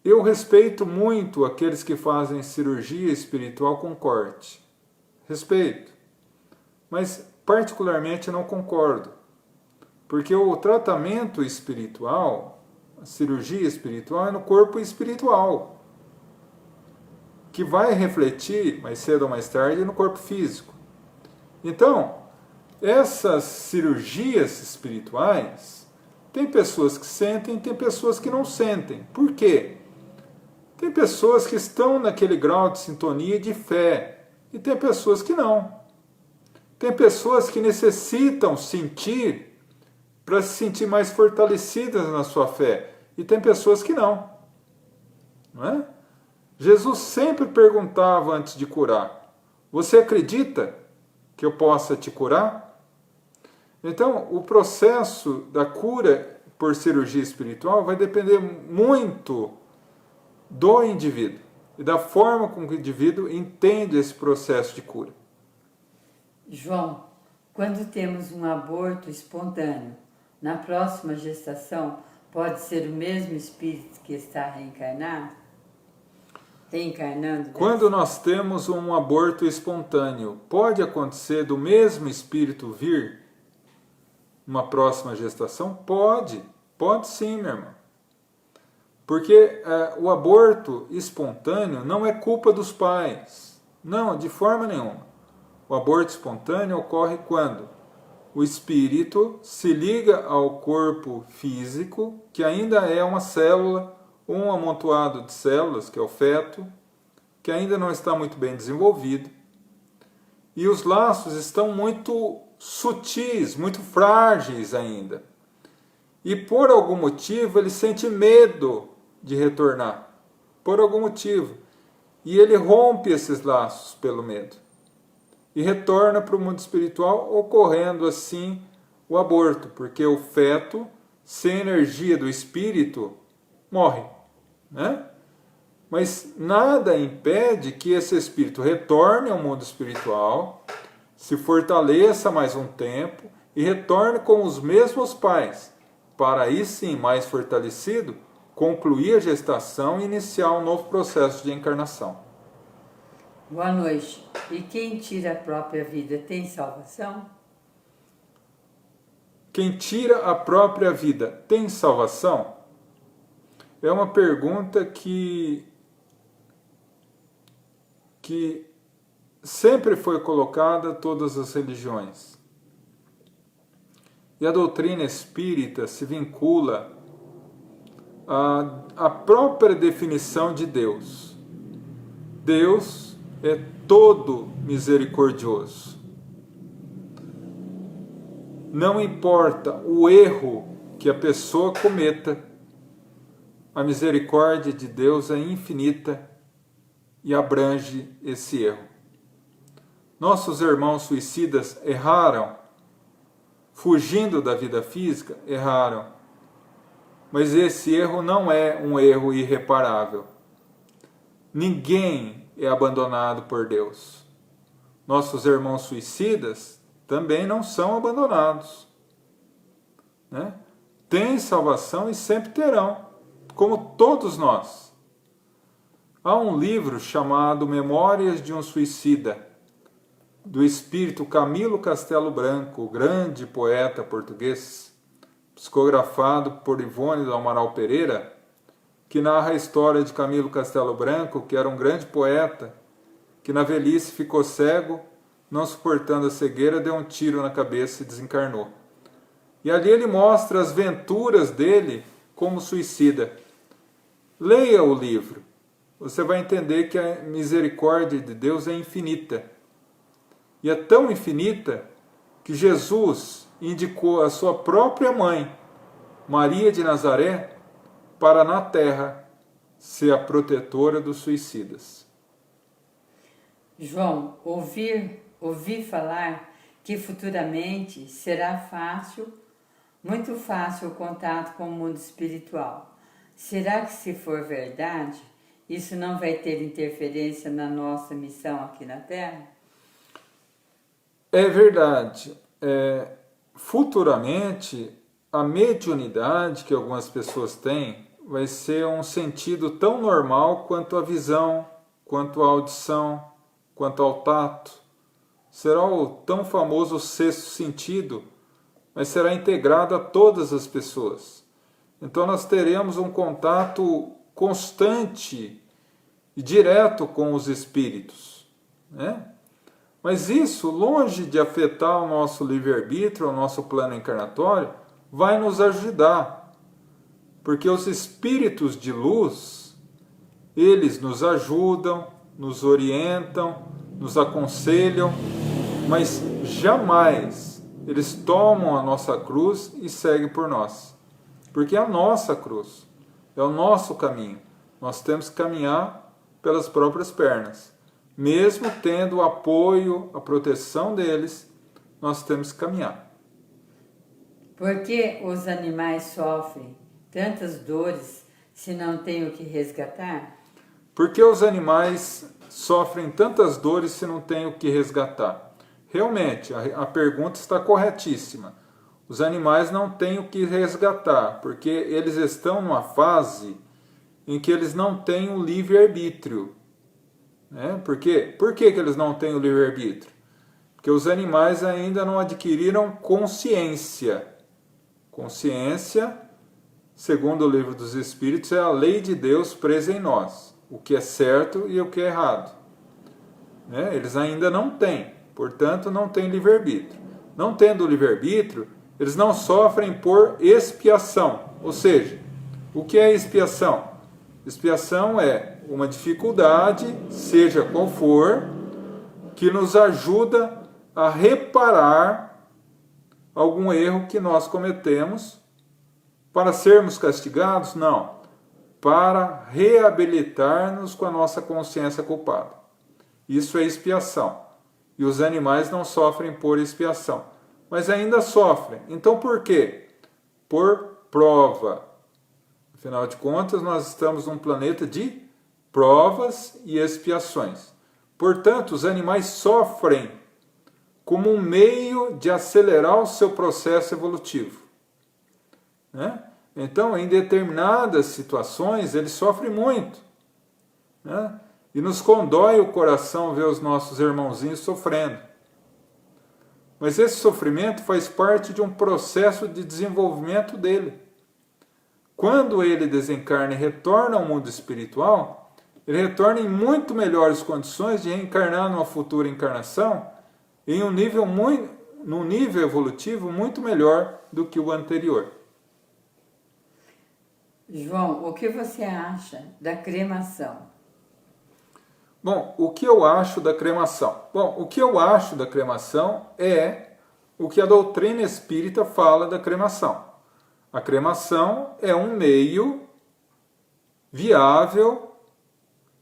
Eu respeito muito aqueles que fazem cirurgia espiritual com corte. Respeito. Mas particularmente não concordo. Porque o tratamento espiritual, a cirurgia espiritual é no corpo espiritual, que vai refletir mais cedo ou mais tarde no corpo físico. Então, essas cirurgias espirituais, tem pessoas que sentem, tem pessoas que não sentem. Por quê? Tem pessoas que estão naquele grau de sintonia e de fé, e tem pessoas que não. Tem pessoas que necessitam sentir para se sentir mais fortalecidas na sua fé, e tem pessoas que não. Não é? Jesus sempre perguntava antes de curar, você acredita que eu possa te curar? Então, o processo da cura por cirurgia espiritual vai depender muito do indivíduo e da forma como o indivíduo entende esse processo de cura. João, quando temos um aborto espontâneo, na próxima gestação pode ser o mesmo espírito que está reencarnando? Quando nós temos um aborto espontâneo, pode acontecer do mesmo espírito vir uma próxima gestação? Pode sim, meu irmão. Porque o aborto espontâneo não é culpa dos pais. Não, de forma nenhuma. O aborto espontâneo ocorre quando o espírito se liga ao corpo físico, que ainda é uma célula, um amontoado de células, que é o feto, que ainda não está muito bem desenvolvido. E os laços estão muito sutis, muito frágeis ainda. E por algum motivo ele sente medo de retornar, por algum motivo. E ele rompe esses laços pelo medo. E retorna para o mundo espiritual, ocorrendo assim o aborto, porque o feto, sem energia do espírito, morre, né? Mas nada impede que esse espírito retorne ao mundo espiritual, se fortaleça mais um tempo e retorne com os mesmos pais, para aí sim, mais fortalecido, concluir a gestação e iniciar um novo processo de encarnação. Boa noite. E quem tira a própria vida tem salvação? Quem tira a própria vida tem salvação? É uma pergunta que sempre foi colocada a todas as religiões. E a doutrina espírita se vincula a própria definição de Deus. Deus é todo misericordioso. Não importa o erro que a pessoa cometa, a misericórdia de Deus é infinita e abrange esse erro. Nossos irmãos suicidas erraram, fugindo da vida física, erraram. Mas esse erro não é um erro irreparável. Ninguém é abandonado por Deus. Nossos irmãos suicidas também não são abandonados, né? Têm salvação e sempre terão, como todos nós. Há um livro chamado Memórias de um Suicida, do espírito Camilo Castelo Branco, o grande poeta português, psicografado por Ivone do Amaral Pereira, que narra a história de Camilo Castelo Branco, que era um grande poeta, que na velhice ficou cego, não suportando a cegueira, deu um tiro na cabeça e desencarnou. E ali ele mostra as venturas dele como suicida. Leia o livro, você vai entender que a misericórdia de Deus é infinita. E é tão infinita que Jesus indicou a sua própria mãe, Maria de Nazaré, para na terra ser a protetora dos suicidas. João, ouvi falar que futuramente será fácil, muito fácil o contato com o mundo espiritual. Será que, se for verdade, isso não vai ter interferência na nossa missão aqui na Terra? É verdade. Futuramente, a mediunidade que algumas pessoas têm vai ser um sentido tão normal quanto a visão, quanto a audição, quanto ao tato. Será o tão famoso sexto sentido, mas será integrado a todas as pessoas. Então nós teremos um contato constante e direto com os espíritos, né? Mas isso, longe de afetar o nosso livre-arbítrio, o nosso plano encarnatório, vai nos ajudar. Porque os espíritos de luz, eles nos ajudam, nos orientam, nos aconselham, mas jamais eles tomam a nossa cruz e seguem por nós. Porque é a nossa cruz, é o nosso caminho. Nós temos que caminhar pelas próprias pernas. Mesmo tendo o apoio, a proteção deles, nós temos que caminhar. Por que os animais sofrem tantas dores se não têm o que resgatar? Por que os animais sofrem tantas dores se não têm o que resgatar? Realmente, a pergunta está corretíssima. Os animais não têm o que resgatar, porque eles estão numa fase em que eles não têm o livre-arbítrio. Por quê? Por que eles não têm o livre-arbítrio? Porque os animais ainda não adquiriram consciência. Consciência, segundo o Livro dos Espíritos, é a lei de Deus presa em nós. O que é certo e o que é errado. Eles ainda não têm, portanto não têm livre-arbítrio. Não tendo livre-arbítrio, eles não sofrem por expiação. Ou seja, o que é expiação? Expiação é uma dificuldade, seja qual for, que nos ajuda a reparar algum erro que nós cometemos. Para sermos castigados? Não. Para reabilitar-nos com a nossa consciência culpada. Isso é expiação. E os animais não sofrem por expiação, mas ainda sofrem. Então por quê? Por prova. Afinal de contas, nós estamos num planeta de provas e expiações. Portanto, os animais sofrem como um meio de acelerar o seu processo evolutivo. Então, em determinadas situações, eles sofrem muito. E nos condói o coração ver os nossos irmãozinhos sofrendo. Mas esse sofrimento faz parte de um processo de desenvolvimento dele. Quando ele desencarna e retorna ao mundo espiritual, ele retorna em muito melhores condições de reencarnar numa futura encarnação em num nível evolutivo muito melhor do que o anterior. João, o que você acha da cremação? Bom, o que eu acho da cremação? Bom, o que eu acho da cremação é o que a doutrina espírita fala da cremação. A cremação é um meio viável,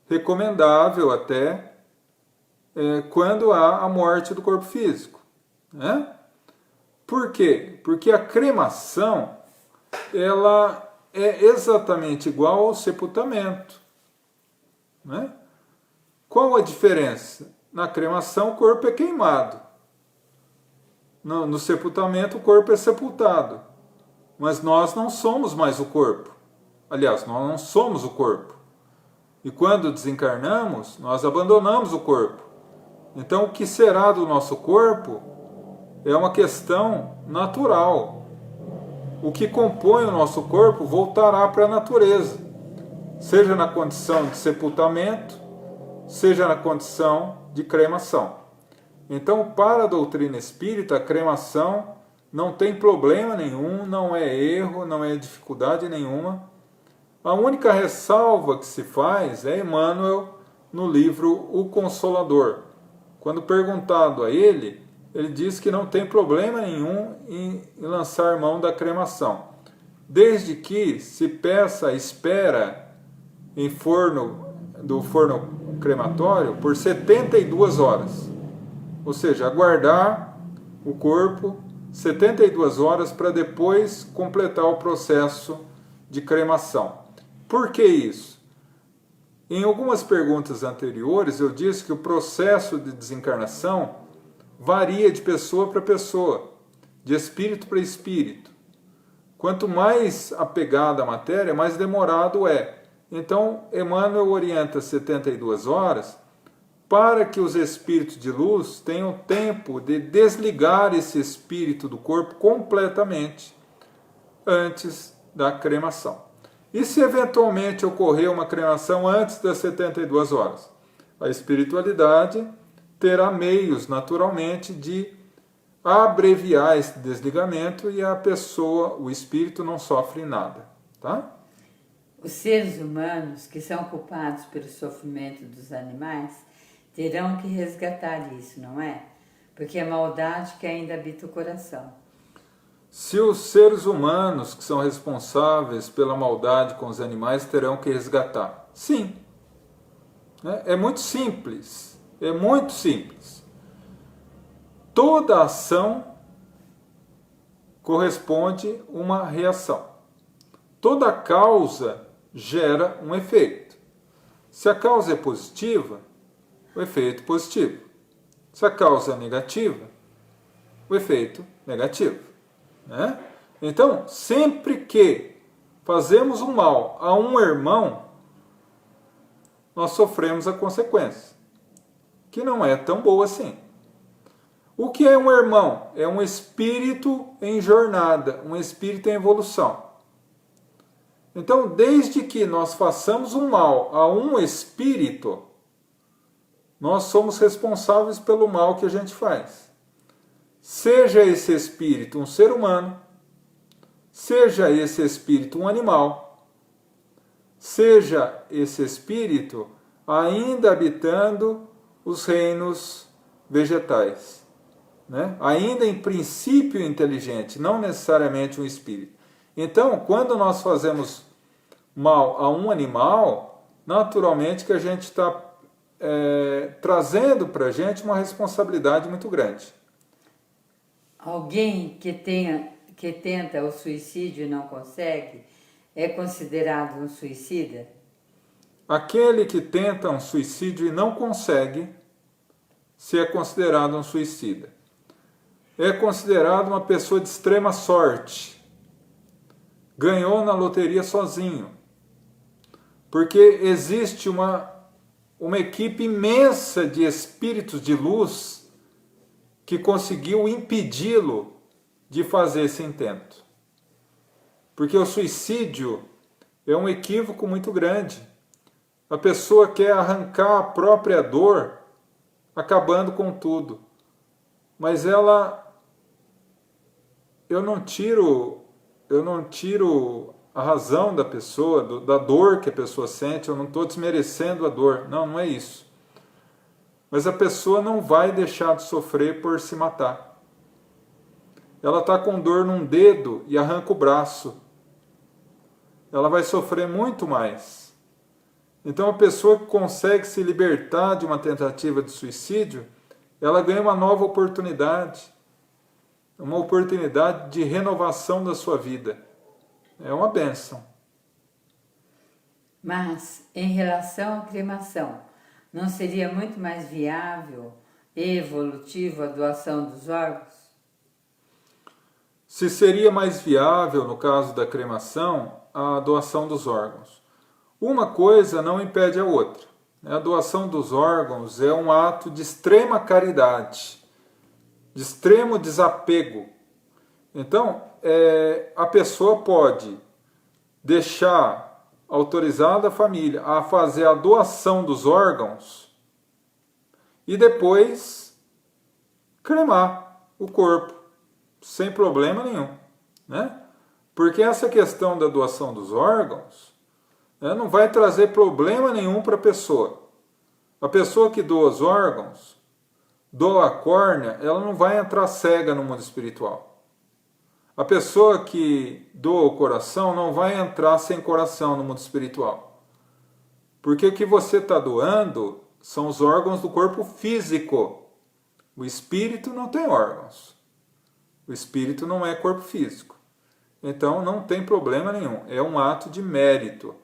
recomendável até, quando há a morte do corpo físico, né? Por quê? Porque a cremação, ela é exatamente igual ao sepultamento, né? Qual a diferença? Na cremação o corpo é queimado. No sepultamento o corpo é sepultado. Mas nós não somos mais o corpo. Aliás, nós não somos o corpo. E quando desencarnamos, nós abandonamos o corpo. Então o que será do nosso corpo é uma questão natural. O que compõe o nosso corpo voltará para a natureza, seja na condição de sepultamento, seja na condição de cremação. Então, para a doutrina espírita, a cremação não tem problema nenhum, não é erro, não é dificuldade nenhuma. A única ressalva que se faz é Emmanuel no livro O Consolador. Quando perguntado a ele, ele diz que não tem problema nenhum em lançar mão da cremação, desde que se peça a espera em do forno crematório por 72 horas. Ou seja, aguardar o corpo 72 horas para depois completar o processo de cremação. Por que isso? Em algumas perguntas anteriores eu disse que o processo de desencarnação varia de pessoa para pessoa, de espírito para espírito. Quanto mais apegado à matéria, mais demorado é. Então, Emmanuel orienta 72 horas para que os espíritos de luz tenham tempo de desligar esse espírito do corpo completamente antes da cremação. E se eventualmente ocorrer uma cremação antes das 72 horas? A espiritualidade terá meios, naturalmente, de abreviar esse desligamento e a pessoa, o espírito, não sofre nada. Tá? Os seres humanos que são culpados pelo sofrimento dos animais terão que resgatar isso, não é? Porque é maldade que ainda habita o coração. Se os seres humanos que são responsáveis pela maldade com os animais terão que resgatar? Sim. É muito simples. É muito simples. Toda ação corresponde a uma reação. Toda causa gera um efeito. Se a causa é positiva, o efeito positivo. Se a causa é negativa, o efeito negativo. Né? Então, sempre que fazemos um mal a um irmão, nós sofremos a consequência, que não é tão boa assim. O que é um irmão? É um espírito em jornada, um espírito em evolução. Então, desde que nós façamos um mal a um espírito, nós somos responsáveis pelo mal que a gente faz. Seja esse espírito um ser humano, seja esse espírito um animal, seja esse espírito ainda habitando os reinos vegetais, né? Ainda em princípio inteligente, não necessariamente um espírito. Então, quando nós fazemos mal a um animal, naturalmente que a gente está trazendo para a gente uma responsabilidade muito grande. Alguém que tenta o suicídio e não consegue, é considerado um suicida? Aquele que tenta um suicídio e não consegue, se é considerado um suicida. É considerado uma pessoa de extrema sorte. Ganhou na loteria sozinho. Porque existe uma equipe imensa de espíritos de luz que conseguiu impedi-lo de fazer esse intento. Porque o suicídio é um equívoco muito grande. A pessoa quer arrancar a própria dor, acabando com tudo. Mas eu não tiro a razão da pessoa, da dor que a pessoa sente. Eu não estou desmerecendo a dor, não é isso. Mas a pessoa não vai deixar de sofrer por se matar. Ela está com dor num dedo e arranca o braço. Ela vai sofrer muito mais. Então a pessoa que consegue se libertar de uma tentativa de suicídio, ela ganha uma nova oportunidade. Uma oportunidade de renovação da sua vida. É uma bênção. Mas, em relação à cremação, não seria muito mais viável e evolutivo a doação dos órgãos? Se seria mais viável, no caso da cremação, a doação dos órgãos. Uma coisa não impede a outra. A doação dos órgãos é um ato de extrema caridade, de extremo desapego. Então, a pessoa pode deixar autorizada a família a fazer a doação dos órgãos e depois cremar o corpo, sem problema nenhum, né? Porque essa questão da doação dos órgãos, né, não vai trazer problema nenhum para a pessoa. A pessoa que doa os órgãos, doa a córnea, ela não vai entrar cega no mundo espiritual. A pessoa que doa o coração não vai entrar sem coração no mundo espiritual. Porque o que você está doando são os órgãos do corpo físico. O espírito não tem órgãos. O espírito não é corpo físico. Então não tem problema nenhum. É um ato de mérito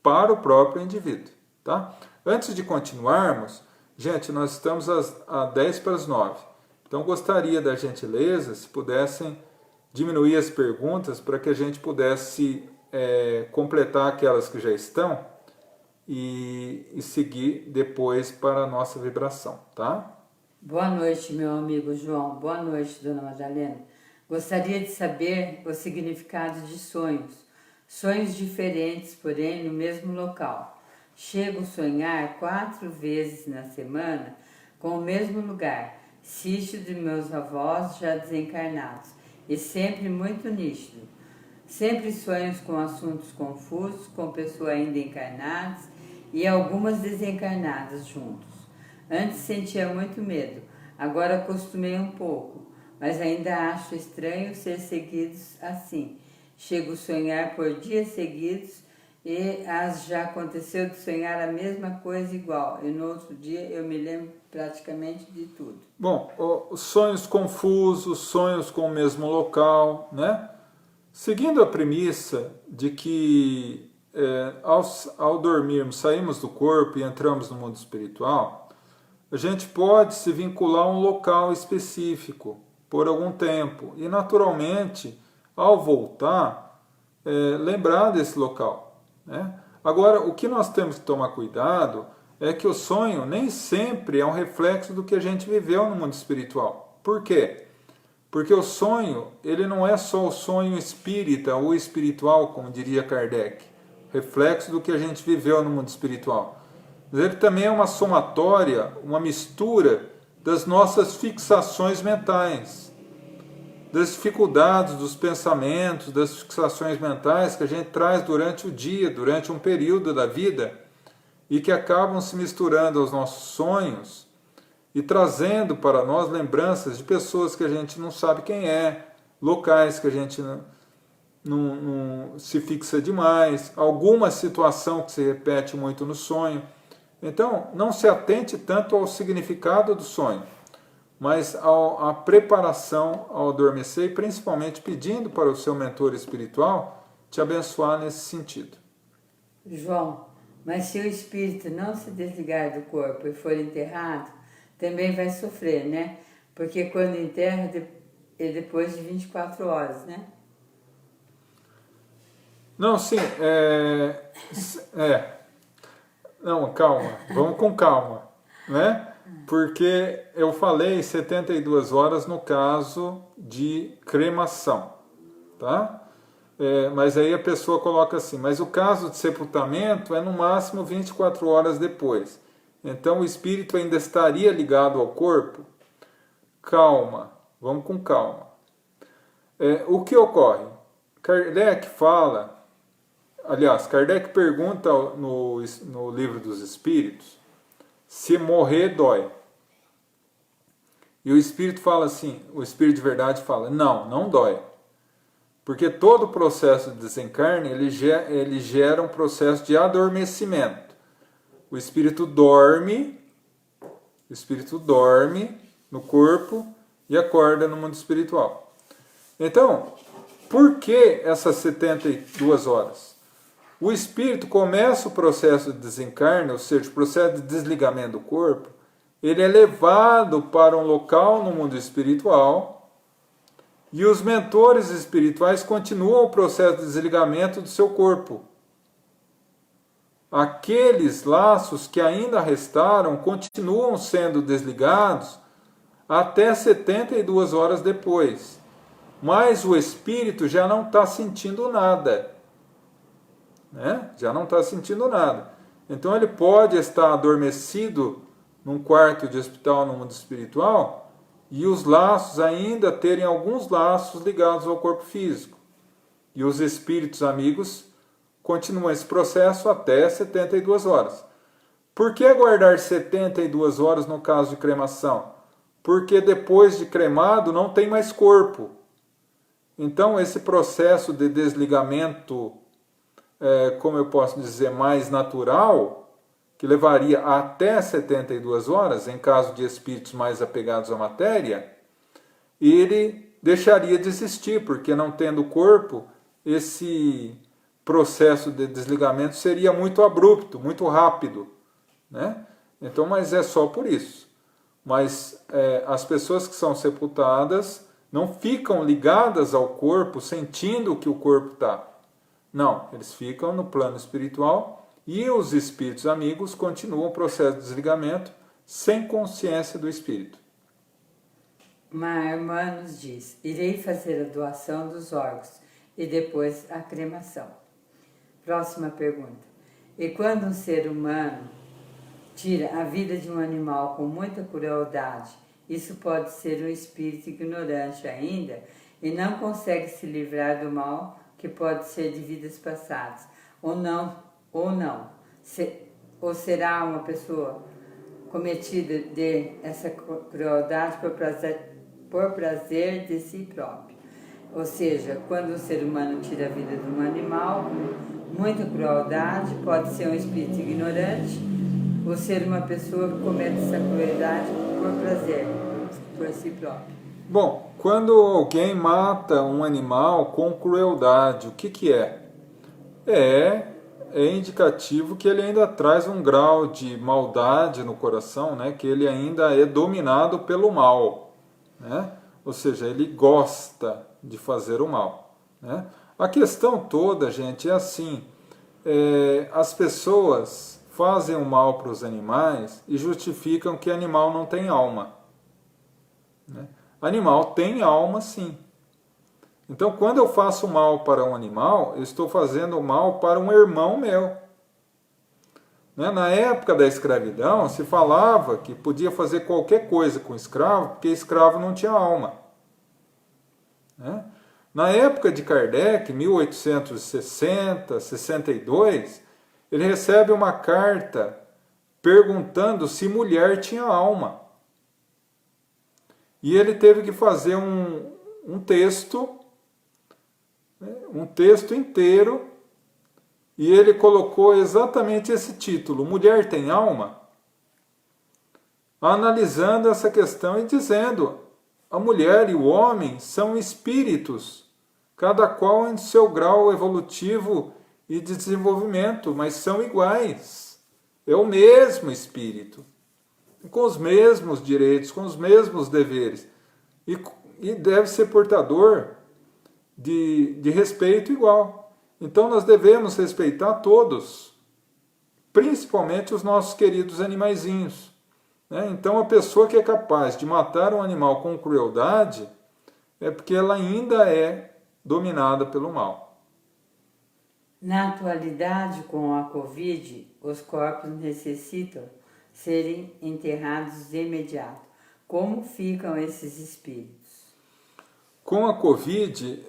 para o próprio indivíduo. Tá? Antes de continuarmos, gente, nós estamos a 10 para as 9. Então gostaria da gentileza, se pudessem diminuir as perguntas para que a gente pudesse completar aquelas que já estão e seguir depois para a nossa vibração, tá? Boa noite, meu amigo João. Boa noite, dona Madalena. Gostaria de saber o significado de sonhos. Sonhos diferentes, porém no mesmo local. Chego a sonhar 4 vezes na semana com o mesmo lugar, sítio de meus avós já desencarnados, e sempre muito nítido. Sempre sonhos com assuntos confusos, com pessoas ainda encarnadas e algumas desencarnadas juntos. Antes sentia muito medo, agora acostumei um pouco, mas ainda acho estranho ser seguidos assim. Chego a sonhar por dias seguidos e já aconteceu de sonhar a mesma coisa igual. E no outro dia eu me lembro praticamente de tudo. Bom, os sonhos confusos, sonhos com o mesmo local, né? Seguindo a premissa de que ao dormirmos saímos do corpo e entramos no mundo espiritual, a gente pode se vincular a um local específico por algum tempo e naturalmente, ao voltar, lembrar desse local, né? Agora, o que nós temos que tomar cuidado é que o sonho nem sempre é um reflexo do que a gente viveu no mundo espiritual. Por quê? Porque o sonho, ele não é só o sonho espírita ou espiritual, como diria Kardec, reflexo do que a gente viveu no mundo espiritual. Mas ele também é uma somatória, uma mistura das nossas fixações mentais, das dificuldades dos pensamentos, das fixações mentais que a gente traz durante o dia, durante um período da vida, e que acabam se misturando aos nossos sonhos e trazendo para nós lembranças de pessoas que a gente não sabe quem é, locais que a gente não se fixa demais, alguma situação que se repete muito no sonho. Então, não se atente tanto ao significado do sonho, mas à preparação ao adormecer e principalmente pedindo para o seu mentor espiritual te abençoar nesse sentido. João, mas se o espírito não se desligar do corpo e for enterrado, também vai sofrer, né? Porque quando enterra é depois de 24 horas, né? Não, sim, Não, calma, vamos com calma, né? Porque eu falei 72 horas no caso de cremação, tá? Mas aí a pessoa coloca assim, mas o caso de sepultamento é no máximo 24 horas depois. Então o espírito ainda estaria ligado ao corpo? Calma, vamos com calma. O que ocorre? Kardec fala aliás, Kardec pergunta no Livro dos Espíritos se morrer dói. E o Espírito fala assim, o Espírito de verdade fala, não dói. Porque todo o processo de desencarne, ele gera um processo de adormecimento. O Espírito dorme no corpo e acorda no mundo espiritual. Então, por que essas 72 horas? O Espírito começa o processo de desencarne, ou seja, o processo de desligamento do corpo, ele é levado para um local no mundo espiritual e os mentores espirituais continuam o processo de desligamento do seu corpo. Aqueles laços que ainda restaram continuam sendo desligados até 72 horas depois. Mas o espírito já não está sentindo nada. Né? Já não está sentindo nada. Então ele pode estar adormecido num quarto de hospital no mundo espiritual e os laços ainda terem alguns laços ligados ao corpo físico. E os espíritos amigos continuam esse processo até 72 horas. Por que aguardar 72 horas no caso de cremação? Porque depois de cremado não tem mais corpo. Então esse processo de desligamento, como eu posso dizer, mais natural, que levaria até 72 horas, em caso de espíritos mais apegados à matéria, ele deixaria de existir, porque não tendo corpo, esse processo de desligamento seria muito abrupto, muito rápido. Né? Então, mas é só por isso. Mas as pessoas que são sepultadas não ficam ligadas ao corpo, sentindo o que o corpo está. Não, eles ficam no plano espiritual e os espíritos amigos continuam o processo de desligamento sem consciência do espírito. Uma irmã nos diz, irei fazer a doação dos órgãos e depois a cremação. Próxima pergunta. E quando um ser humano tira a vida de um animal com muita crueldade, isso pode ser um espírito ignorante ainda e não consegue se livrar do mal que pode ser de vidas passadas, ou não, ou será uma pessoa cometida de essa crueldade por prazer de si próprio. Ou seja, quando um ser humano tira a vida de um animal com muita crueldade, pode ser um espírito ignorante ou ser uma pessoa que comete essa crueldade por prazer, por si próprio. Bom, quando alguém mata um animal com crueldade, o que é? É indicativo que ele ainda traz um grau de maldade no coração, né? Que ele ainda é dominado pelo mal. Né? Ou seja, ele gosta de fazer o mal. Né? A questão toda, gente, é assim, as pessoas fazem o mal para os animais e justificam que animal não tem alma. Né? Animal tem alma, sim. Então, quando eu faço mal para um animal, eu estou fazendo mal para um irmão meu. Né? Na época da escravidão, se falava que podia fazer qualquer coisa com escravo, porque escravo não tinha alma. Né? Na época de Kardec, 1860, 62, ele recebe uma carta perguntando se mulher tinha alma. E ele teve que fazer um texto inteiro, e ele colocou exatamente esse título, Mulher tem alma? Analisando essa questão e dizendo, a mulher e o homem são espíritos, cada qual em seu grau evolutivo e de desenvolvimento, mas são iguais. É o mesmo espírito, com os mesmos direitos, com os mesmos deveres, e deve ser portador de respeito igual. Então nós devemos respeitar todos, principalmente os nossos queridos animaizinhos. Né? Então a pessoa que é capaz de matar um animal com crueldade é porque ela ainda é dominada pelo mal. Na atualidade, com a Covid, os corpos necessitam serem enterrados de imediato. Como ficam esses espíritos? Com a Covid,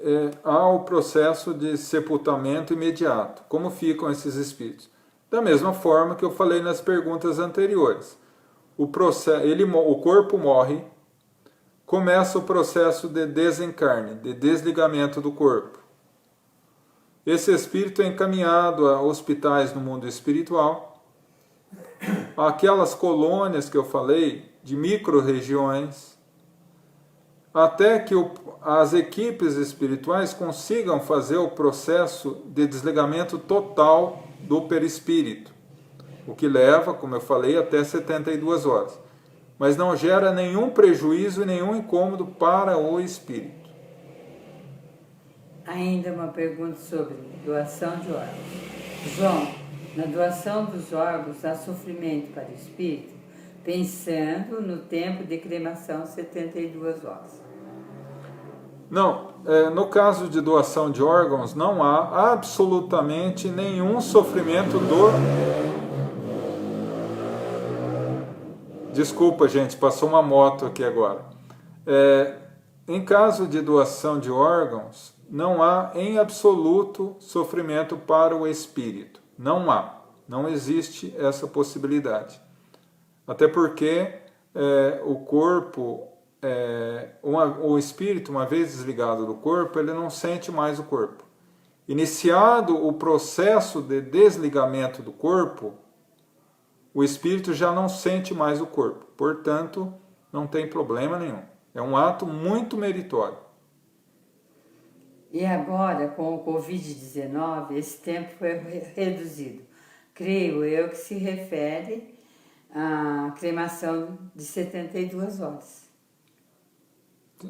há o processo de sepultamento imediato. Como ficam esses espíritos? Da mesma forma que eu falei nas perguntas anteriores. O corpo morre, começa o processo de desencarne, de desligamento do corpo. Esse espírito é encaminhado a hospitais no mundo espiritual, aquelas colônias que eu falei, de micro-regiões, até que as equipes espirituais consigam fazer o processo de desligamento total do perispírito, o que leva, como eu falei, até 72 horas. Mas não gera nenhum prejuízo e nenhum incômodo para o espírito. Ainda uma pergunta sobre doação de órgãos. João, na doação dos órgãos há sofrimento para o espírito, pensando no tempo de cremação 72 horas. Não, no caso de doação de órgãos, não há absolutamente nenhum sofrimento Desculpa, gente, passou uma moto aqui agora. Em caso de doação de órgãos, não há em absoluto sofrimento para o espírito. Não há. Não existe essa possibilidade. Até porque o corpo, o espírito, uma vez desligado do corpo, ele não sente mais o corpo. Iniciado o processo de desligamento do corpo, o espírito já não sente mais o corpo. Portanto, não tem problema nenhum. É um ato muito meritório. E agora, com o Covid-19, esse tempo foi reduzido. Creio eu que se refere à cremação de 72 horas.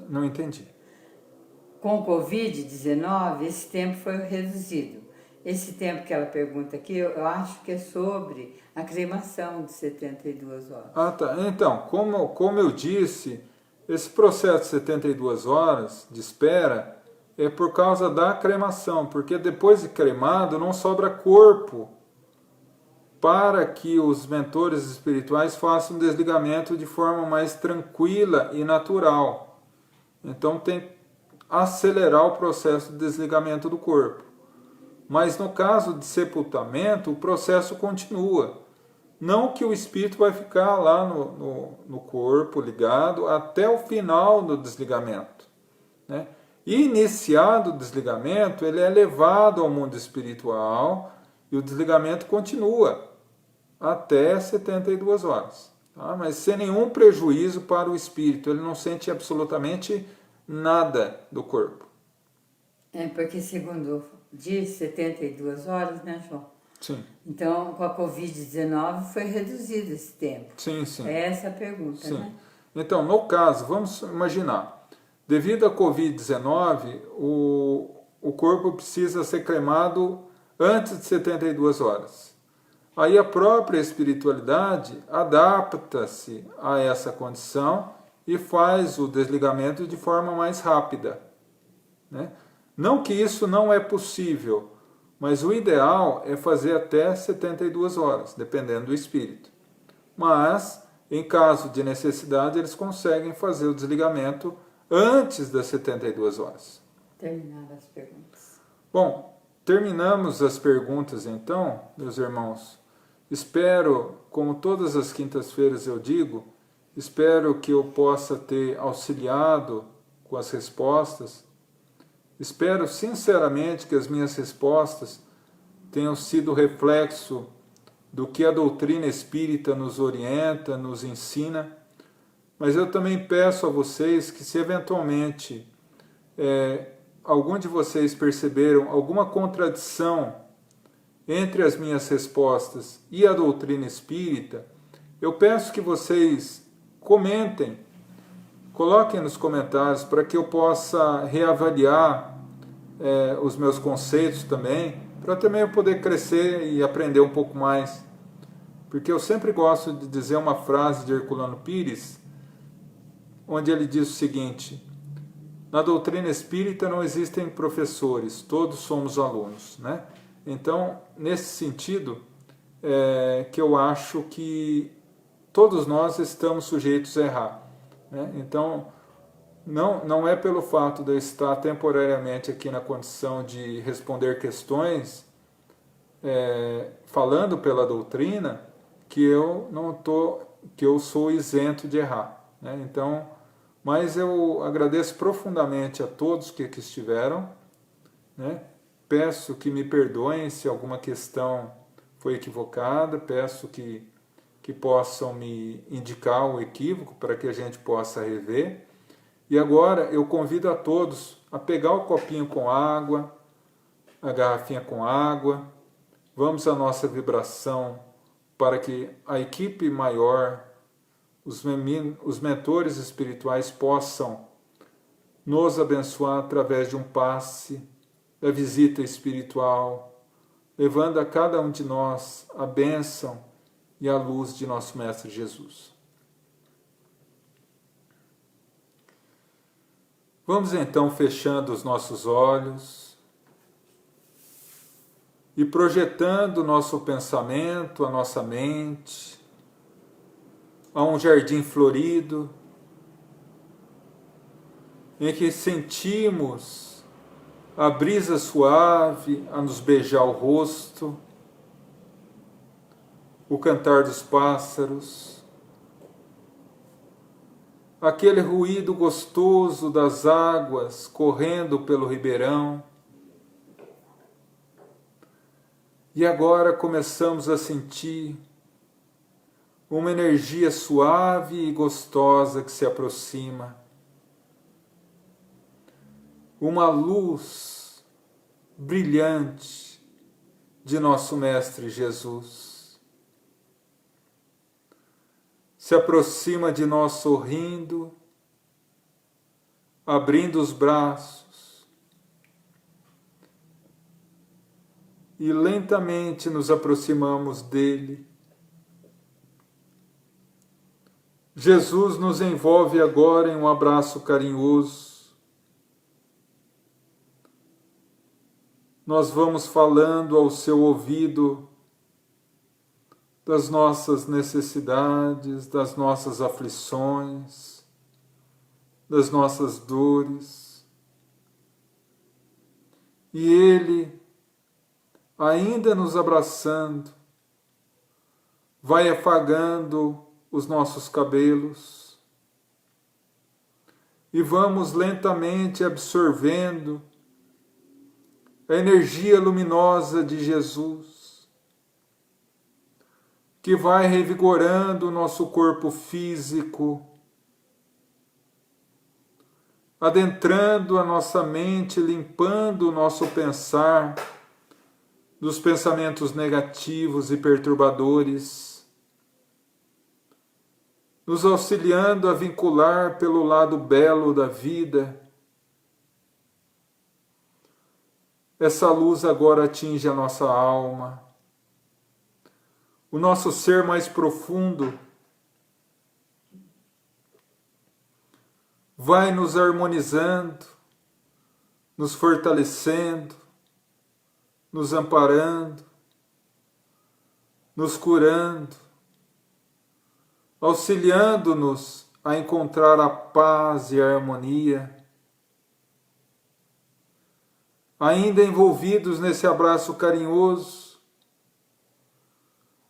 Não entendi. Com o Covid-19, esse tempo foi reduzido. Esse tempo que ela pergunta aqui, eu acho que é sobre a cremação de 72 horas. Ah, tá. Então, como eu disse, esse processo de 72 horas de espera é por causa da cremação, porque depois de cremado não sobra corpo para que os mentores espirituais façam um desligamento de forma mais tranquila e natural. Então tem que acelerar o processo de desligamento do corpo. Mas no caso de sepultamento, o processo continua. Não que o espírito vai ficar lá no corpo ligado até o final do desligamento, né? Iniciado o desligamento, ele é levado ao mundo espiritual e o desligamento continua até 72 horas. Tá? Mas sem nenhum prejuízo para o espírito, ele não sente absolutamente nada do corpo. Porque segundo diz 72 horas, né, João? Sim. Então, com a Covid-19 foi reduzido esse tempo. Sim, sim. É essa a pergunta, sim. né? Então, no caso, vamos imaginar, devido à Covid-19, o corpo precisa ser cremado antes de 72 horas. Aí a própria espiritualidade adapta-se a essa condição e faz o desligamento de forma mais rápida, né? Não que isso não é possível, mas o ideal é fazer até 72 horas, dependendo do espírito. Mas, em caso de necessidade, eles conseguem fazer o desligamento antes das 72 horas. Terminaram as perguntas. Bom, terminamos as perguntas então, meus irmãos. Espero, como todas as quintas-feiras eu digo, espero que eu possa ter auxiliado com as respostas. Espero sinceramente que as minhas respostas tenham sido reflexo do que a doutrina espírita nos orienta, nos ensina, mas eu também peço a vocês que, se eventualmente algum de vocês perceberam alguma contradição entre as minhas respostas e a doutrina espírita, eu peço que vocês comentem, coloquem nos comentários para que eu possa reavaliar os meus conceitos também, para também eu poder crescer e aprender um pouco mais. Porque eu sempre gosto de dizer uma frase de Herculano Pires, onde ele diz o seguinte: na doutrina espírita não existem professores, todos somos alunos, né? Então, nesse sentido, que eu acho que todos nós estamos sujeitos a errar, né? Então, não é pelo fato de eu estar temporariamente aqui na condição de responder questões, falando pela doutrina, que eu não tô, que eu sou isento de errar, né? Então, mas eu agradeço profundamente a todos que aqui estiveram, né? Peço que me perdoem se alguma questão foi equivocada, peço que possam me indicar o equívoco para que a gente possa rever. E agora eu convido a todos a pegar o copinho com água, a garrafinha com água, vamos à nossa vibração para que a equipe maior, os mentores espirituais possam nos abençoar através de um passe, da visita espiritual, levando a cada um de nós a bênção e a luz de nosso Mestre Jesus. Vamos então fechando os nossos olhos e projetando o nosso pensamento, a nossa mente, a um jardim florido, em que sentimos a brisa suave a nos beijar o rosto, o cantar dos pássaros, aquele ruído gostoso das águas correndo pelo ribeirão. E agora começamos a sentir uma energia suave e gostosa que se aproxima. Uma luz brilhante de nosso Mestre Jesus. Se aproxima de nós sorrindo, abrindo os braços e lentamente nos aproximamos dele. Jesus nos envolve agora em um abraço carinhoso. Nós vamos falando ao seu ouvido das nossas necessidades, das nossas aflições, das nossas dores. E ele, ainda nos abraçando, vai afagando os nossos cabelos e vamos lentamente absorvendo a energia luminosa de Jesus, que vai revigorando o nosso corpo físico, adentrando a nossa mente, limpando o nosso pensar dos pensamentos negativos e perturbadores, nos auxiliando a vincular pelo lado belo da vida. Essa luz agora atinge a nossa alma, o nosso ser mais profundo, vai nos harmonizando, nos fortalecendo, nos amparando, nos curando, auxiliando-nos a encontrar a paz e a harmonia. Ainda envolvidos nesse abraço carinhoso,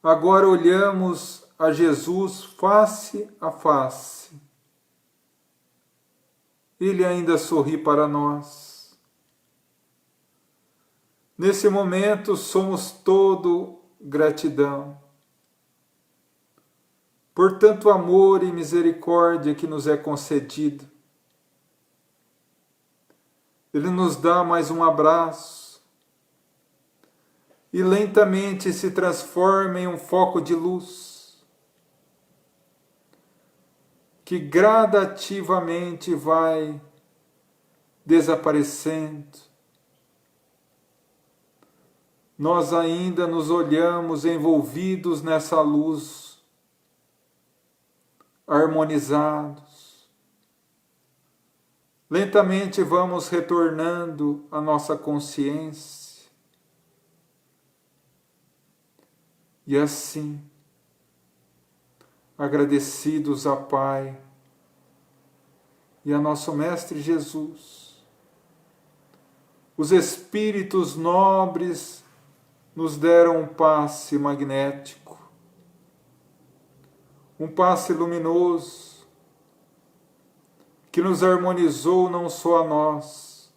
agora olhamos a Jesus face a face. Ele ainda sorri para nós. Nesse momento somos todo gratidão por tanto amor e misericórdia que nos é concedido. Ele nos dá mais um abraço e lentamente se transforma em um foco de luz que gradativamente vai desaparecendo. Nós ainda nos olhamos envolvidos nessa luz, harmonizados. Lentamente vamos retornando à nossa consciência. E assim, agradecidos a Pai e a nosso Mestre Jesus. Os espíritos nobres nos deram um passe magnético, um passe luminoso, que nos harmonizou não só a nós,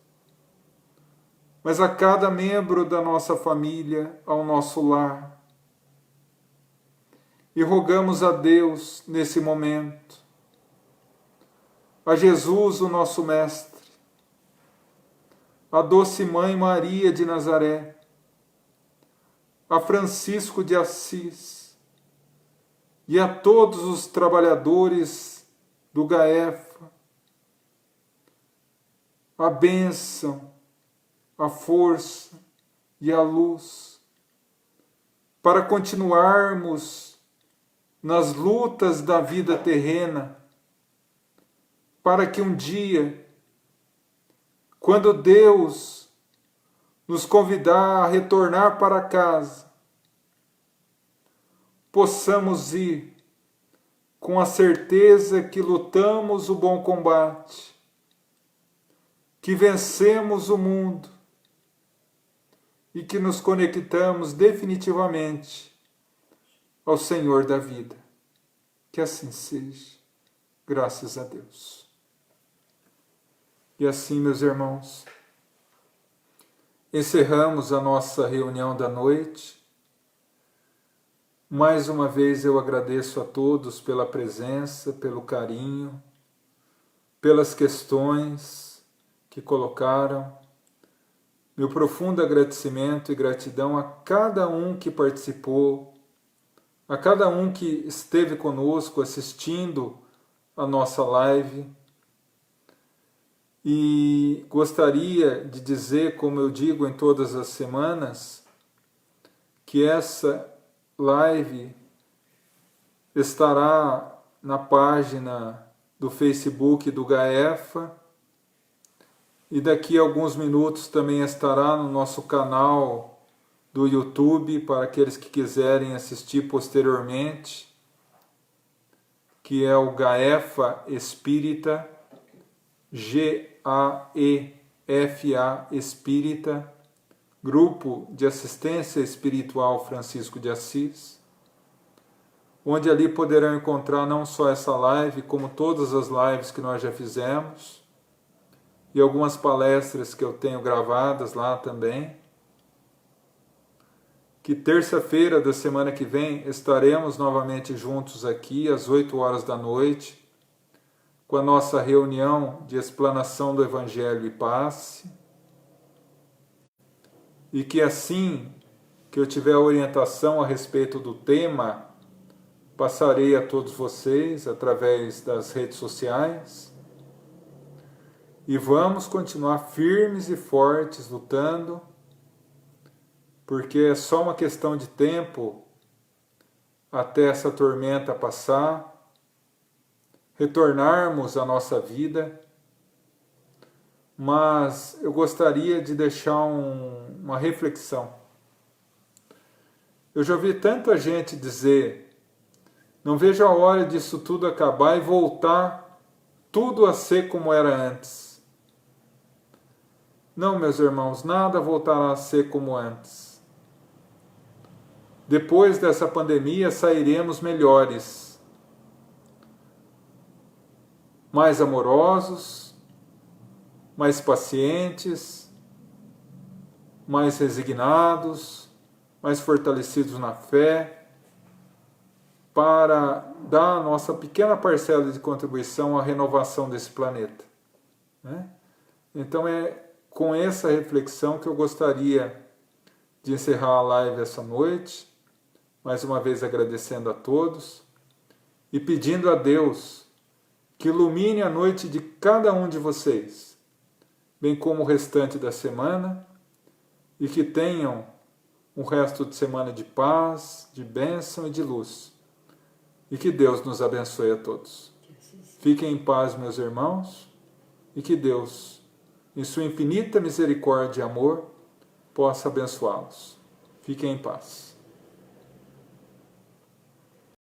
mas a cada membro da nossa família, ao nosso lar. E rogamos a Deus, nesse momento, a Jesus, o nosso Mestre, a doce Mãe Maria de Nazaré, a Francisco de Assis e a todos os trabalhadores do GAEFA, a bênção, a força e a luz, para continuarmos nas lutas da vida terrena, para que um dia, quando Deus nos convidar a retornar para casa, possamos ir com a certeza que lutamos o bom combate, que vencemos o mundo e que nos conectamos definitivamente ao Senhor da vida. Que assim seja, graças a Deus. E assim, meus irmãos, encerramos a nossa reunião da noite. Mais uma vez eu agradeço a todos pela presença, pelo carinho, pelas questões que colocaram. Meu profundo agradecimento e gratidão a cada um que participou, a cada um que esteve conosco assistindo a nossa live. E gostaria de dizer, como eu digo em todas as semanas, que essa live estará na página do Facebook do GAEFA e daqui a alguns minutos também estará no nosso canal do YouTube para aqueles que quiserem assistir posteriormente, que é o GAEFA Espírita, GAEFA Espírita, Grupo de Assistência Espiritual Francisco de Assis, onde ali poderão encontrar não só essa live, como todas as lives que nós já fizemos, e algumas palestras que eu tenho gravadas lá também. Que terça-feira da semana que vem estaremos novamente juntos aqui às 8 horas da noite, com a nossa reunião de explanação do Evangelho e Passe. E que assim que eu tiver orientação a respeito do tema, passarei a todos vocês através das redes sociais. E vamos continuar firmes e fortes lutando, porque é só uma questão de tempo até essa tormenta passar, retornarmos à nossa vida. Mas eu gostaria de deixar uma reflexão. Eu já ouvi tanta gente dizer: não vejo a hora disso tudo acabar e voltar tudo a ser como era antes. Não, meus irmãos, nada voltará a ser como antes. Depois dessa pandemia sairemos melhores, mais amorosos, mais pacientes, mais resignados, mais fortalecidos na fé, para dar a nossa pequena parcela de contribuição à renovação desse planeta, né? Então é com essa reflexão que eu gostaria de encerrar a live essa noite, mais uma vez agradecendo a todos e pedindo a Deus que ilumine a noite de cada um de vocês, bem como o restante da semana, e que tenham um resto de semana de paz, de bênção e de luz. E que Deus nos abençoe a todos. Fiquem em paz, meus irmãos, e que Deus, em sua infinita misericórdia e amor, possa abençoá-los. Fiquem em paz.